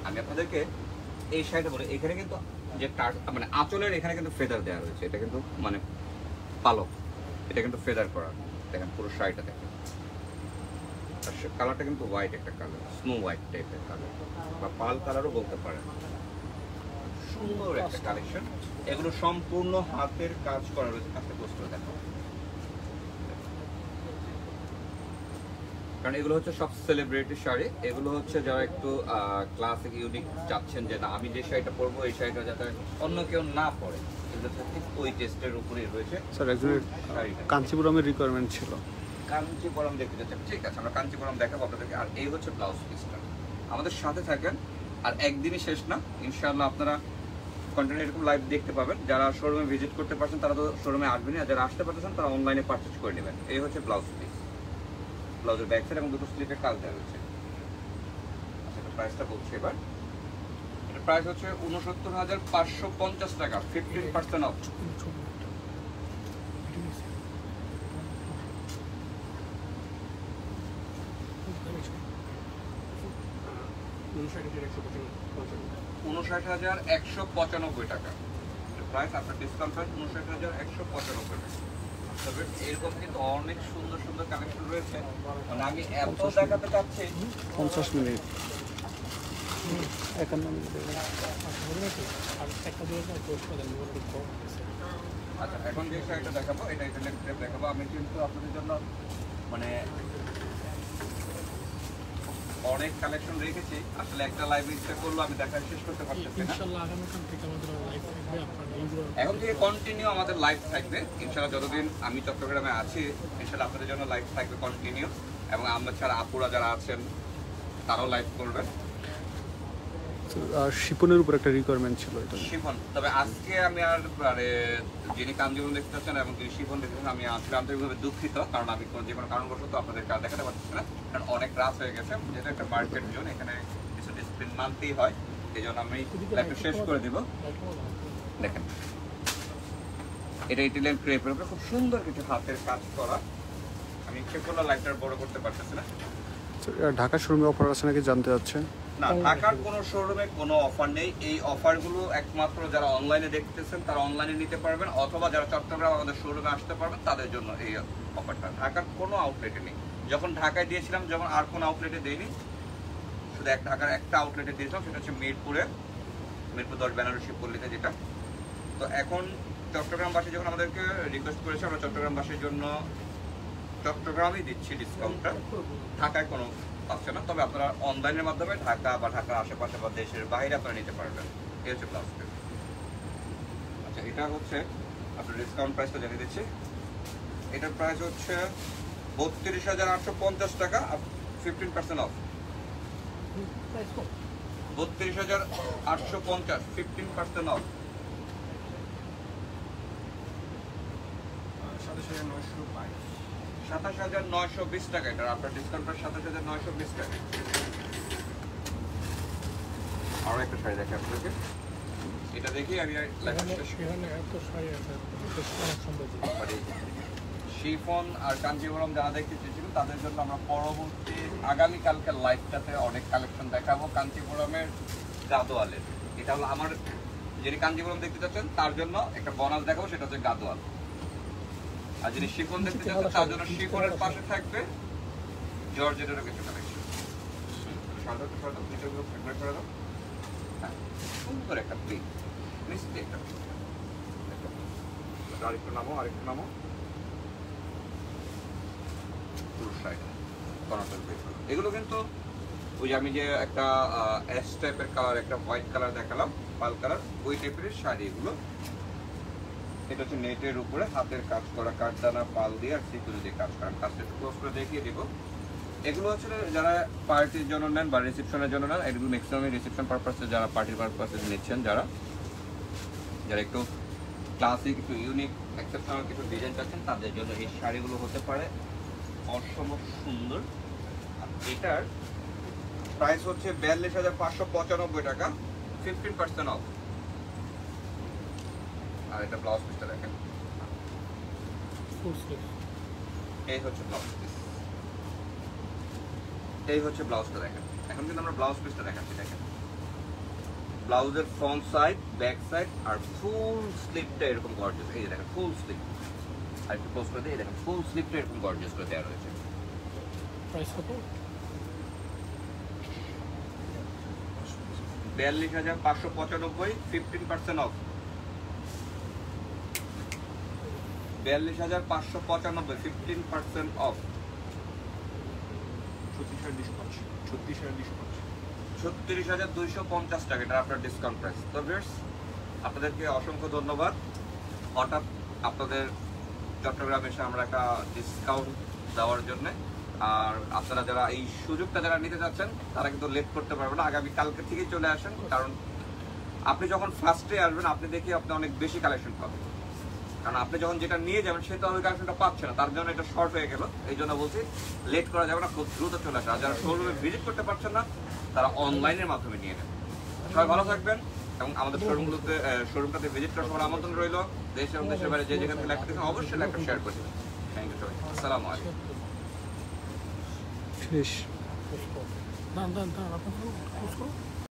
আমি আপনাদেরকে এই শাড়িটা বলে এখানে কিন্তু যে মানে আঁচলের এখানে কিন্তু ফেদার দেওয়া রয়েছে, এটা কিন্তু মানে পালক, এটা কিন্তু ফেদার করা। দেখেন পুরো শাড়িটা দেখেন, কালারটা কিন্তু হোয়াইট একটা কালার, স্নো হোয়াইট টাইপের কালার বা পাল কালারও বলতে পারেন। সুন্দর একটা কালেকশন, এগুলো সম্পূর্ণ হাতের কাজ করা রয়েছে। হাতে পোস্ট করে দেখো, কারণ এগুলো হচ্ছে সব সেলিব্রিটি শাড়ি। এগুলো হচ্ছে যারা একটু ক্লাসিক ইউনিক চাচ্ছেন যে না আমি যে শাড়িটা পরবো এই শাড়িটা যাতে অন্য কেউ না পরে, এগুলো ঠিক ওই টেস্টের উপরেই রয়েছে। স্যার একজনের কাঞ্চিপুরমের রিকোয়ারমেন্ট ছিল, কাঞ্চিপুরম দেখতে যাচ্ছেন, ঠিক আছে আমরা কাঞ্চিপুরম দেখাবো আপনাদেরকে। আর এই হচ্ছে ব্লাউজ পিসটা, আমাদের সাথে থাকেন। আর একদিনই শেষ না, ইনশাআল্লাহ আপনারা কন্টিনিউ এরকম লাইভ দেখতে পাবেন। যারা শোরুমে ভিজিট করতে পারছেন তারা তো শোরুমে আসবেনই, আর যারা আসতে পারছেন তারা অনলাইনে পারচেজ করে নেবেন। এই হচ্ছে ব্লাউজ পিস, ব্লাউজের ব্যাক সাইড এবং দুটো স্লিপের কাজ দেওয়া রয়েছে। আচ্ছা এটা প্রাইসটা বলছি এবার, এটা প্রাইস হচ্ছে ৬৯,৫৫০ টাকা, 15% অফ। ৳৫৯,১৯৫ টাকা প্রাইস, আপনার ডিসকাউন্ট প্রাইস ৳৫৯,১৯৫ টাকা। তবে এরকম কিন্তু অনেক সুন্দর সুন্দর কালেকশন রয়েছে, মানে আমি এত দেখাতে চাচ্ছি। 50 মিনিট 51 মিনিট। আচ্ছা এখন যে শাড়িটা দেখাবো এটা ইটালিয়ান ক্রেপ দেখাবো। আমি কিন্তু আপনাদের জন্য মানে অনেক কালেকশন রেখেছি, আসলে একটা লাইভ ইচ্ছা করলো আমি দেখা শেষ করতে পারতেছি না। ইনশাআল্লাহ আগামীকাল থেকে আমাদের লাইভ থাকবে, আপনারা এইগুলো এখন থেকে কন্টিনিউ আমাদের লাইভ থাকবে ইনশাআল্লাহ, যতদিন আমি চট্টগ্রামে আছি ইনশাআল্লাহ আপনাদের জন্য লাইভ থাকবে কন্টিনিউ। এবং আমরা ছাড়া আপুরা যারা আছেন তারাও লাইভ করবেন। আর শিপনের উপর একটা রিকোয়ারমেন্ট ছিল এটা। শিফন, তবে আজকে আমি আর মানে যিনি কাঞ্জিবরম দেখতে পাচ্ছেন এবং যিনি শিফন দেখতেছেন আমি আসলে আন্তরিকভাবে দুঃখিত, কারণ আমি যে কোনো কারণবশত আপনাদের কাজ দেখাতে পারছি না, কারণ অনেক রাত হয়ে গেছে। যেহেতু একটা মার্কেট জোন, এখানে কিছু ডিসিপ্লিন মানতেই হয়, এই জন্য আমি লাইভটা শেষ করে দিব। দেখেন এটা ইটালিয়ান ক্রেপের উপরে খুব সুন্দর কিছু হাতের কাজ করা। আমি ইচ্ছে করলে লাইভটা বড় করতে পারতেছি না। ঢাকা শোরুমে অফার আছে নাকি জানতে চাচ্ছেন? না, ঢাকার কোনো শোরুমে কোনো অফার নেই। এই অফারগুলো একমাত্র যারা অনলাইনে দেখতেছেন তারা অনলাইনে নিতে পারবেন, অথবা যারা চট্টগ্রাম আমাদের শোরুমে আসতে পারবেন তাদের জন্য এই অফারটা। ঢাকার কোনো আউটলেটে নেই। যখন ঢাকায় দিয়েছিলাম, যখন আর কোনো আউটলেটে দেইনি, শুধু ঢাকার একটা আউটলেটে দিয়েছিলাম, সেটা হচ্ছে মিরপুরে, মিরপুর 10 বেনারসি পল্লীতে যেটা। তো এখন চট্টগ্রামবাসী যখন আমাদেরকে রিকোয়েস্ট করেছে, আমরা চট্টগ্রামবাসীর জন্য চট্টগ্রামই দিচ্ছি ডিসকাউন্টটা, ঢাকায় কোনো পাচ্ছে না। তবে আপনারা অনলাইনের মাধ্যমে ঢাকা বা ঢাকার আশেপাশে বা দেশের বাইরে আপনারা নিতে পারবেন। এই হচ্ছে ব্লাউজ পিস। আচ্ছা এটা হচ্ছে আপনার ডিসকাউন্ট প্রাইসটা জানিয়ে দিচ্ছি। এটার প্রাইস হচ্ছে ৩২,৮৫০ টাকা, 15% অফ। ৩২,৮৫০, 15% অফ। ২৭,৯২০ টাকা, এটা আপনার ডিসকাউন্ট প্রাইস ২৭,৯২০ টাকা। আরো একটা শাড়ি দেখে আপনাদেরকে, এটা দেখি আমি শিফন আর কাঞ্জিবরম যারা দেখতে চেয়েছিল তাদের জন্য আমরা পরবর্তী আগামীকালকে লাইভটাতে অনেক কালেকশন দেখাবো। কাঞ্জিবরমের গাদোয়ালের, এটা হলো আমার যিনি কাঞ্জিবরম দেখতে চাচ্ছেন তার জন্য একটা বোনাস দেখাবো, সেটা হচ্ছে গাদোয়াল। আর যিনি শিফন দেখতে চাচ্ছেন তার জন্য শিফনের পাশে থাকবে জর্জেটেরও কিছু কালেকশন। সুন্দর একটা প্রিন্ট, মিষ্টি একটা আরেকটু নামো, আরেকটু নামো। এগুলো কিন্তু ওই যে আমি যে একটা অ্যাশ টাইপের কালার, একটা হোয়াইট কালার দেখালাম, পাল কালার, ওই টাইপের শাড়ি এগুলো। এটা হচ্ছে নেটের উপরে হাতের কাজ করা, কাঠদানা পাল দিয়ে আর সিকুরি দিয়ে কাজ করা। কাজটা একটু ক্লোজ করে দেখিয়ে দেবো। এগুলো হচ্ছে যারা পার্টির জন্য নেন বা রিসেপশনের জন্য নেন, এগুলো ম্যাক্সিমাম রিসেপশন পারপাসে, যারা পার্টির পারপাসে নিচ্ছেন, যারা একটু ক্লাসিক, একটু ইউনিক, এক্সেপশনাল কিছু ডিজাইন চাচ্ছেন তাদের জন্য এই শাড়িগুলো হতে পারে অসম সুন্দর। এটার প্রাইস হচ্ছে ৪২,৫৯৫ টাকা, 15% অফ। আর এটা ব্লাউজ পিসটা দেখেন, এই হচ্ছে ব্লাউজ পিস, এই হচ্ছে ব্লাউজটা দেখেন। এখন কিন্তু আমরা ব্লাউজ পিসটা দেখাচ্ছি, দেখেন ব্লাউজের ফ্রন্ট সাইড, ব্যাক সাইড আর ফুল স্লিপটা এরকম গর্জিয়াস। এই যে দেখেন ফুল স্লিপ, আর একটু ক্লোজ করে দিই, দেখেন ফুল স্লিপটা এরকম গর্জিয়াস করে দেওয়া রয়েছে। প্রাইস কত? 42,595, 15% অফ। 42,595, 15% অফ। 36,250 টাকা, এটা আপনার ডিসকাউন্ট প্রাইস। তো ভিউয়ার্স, আপনাদেরকে অসংখ্য ধন্যবাদ। হঠাৎ আপনাদের চট্টগ্রামে এসে আমরা একটা ডিসকাউন্ট দেওয়ার জন্য। আর আপনারা যারা এই সুযোগটা যারা নিতে যাচ্ছেন তারা কিন্তু লেট করতে পারবেন না, আগামী কালকে থেকেই চলে আসেন। কারণ আপনি যখন ফার্স্টে আসবেন আপনি দেখি আপনি অনেক বেশি কালেকশন পাবেন, কারণ আপনি যখন যেটা নিয়ে যাবেন সে তো ওই কালেকশনটা পাচ্ছে না, তার জন্য এটা শর্ট হয়ে গেল। এই জন্য বলছি লেট করা যাবে না, খুব দ্রুত চলে আসে। আর যারা শোরুমে ভিজিট করতে পারছেন না তারা অনলাইনের মাধ্যমে নিয়ে নেবেন। সবাই ভালো থাকবেন এবং আমাদের শোরুমটাতে ভিজিট করার সবার আমন্ত্রণ রইল। দেশ এবং দেশের বাইরে যে যেখানে লাইভটা দেখেন অবশ্যই লাইভটা শেয়ার করে দেবেন। থ্যাংক ইউ সবাই, আসসালামু আলাইকুম। শেষ। দাঁড়ান, আপনার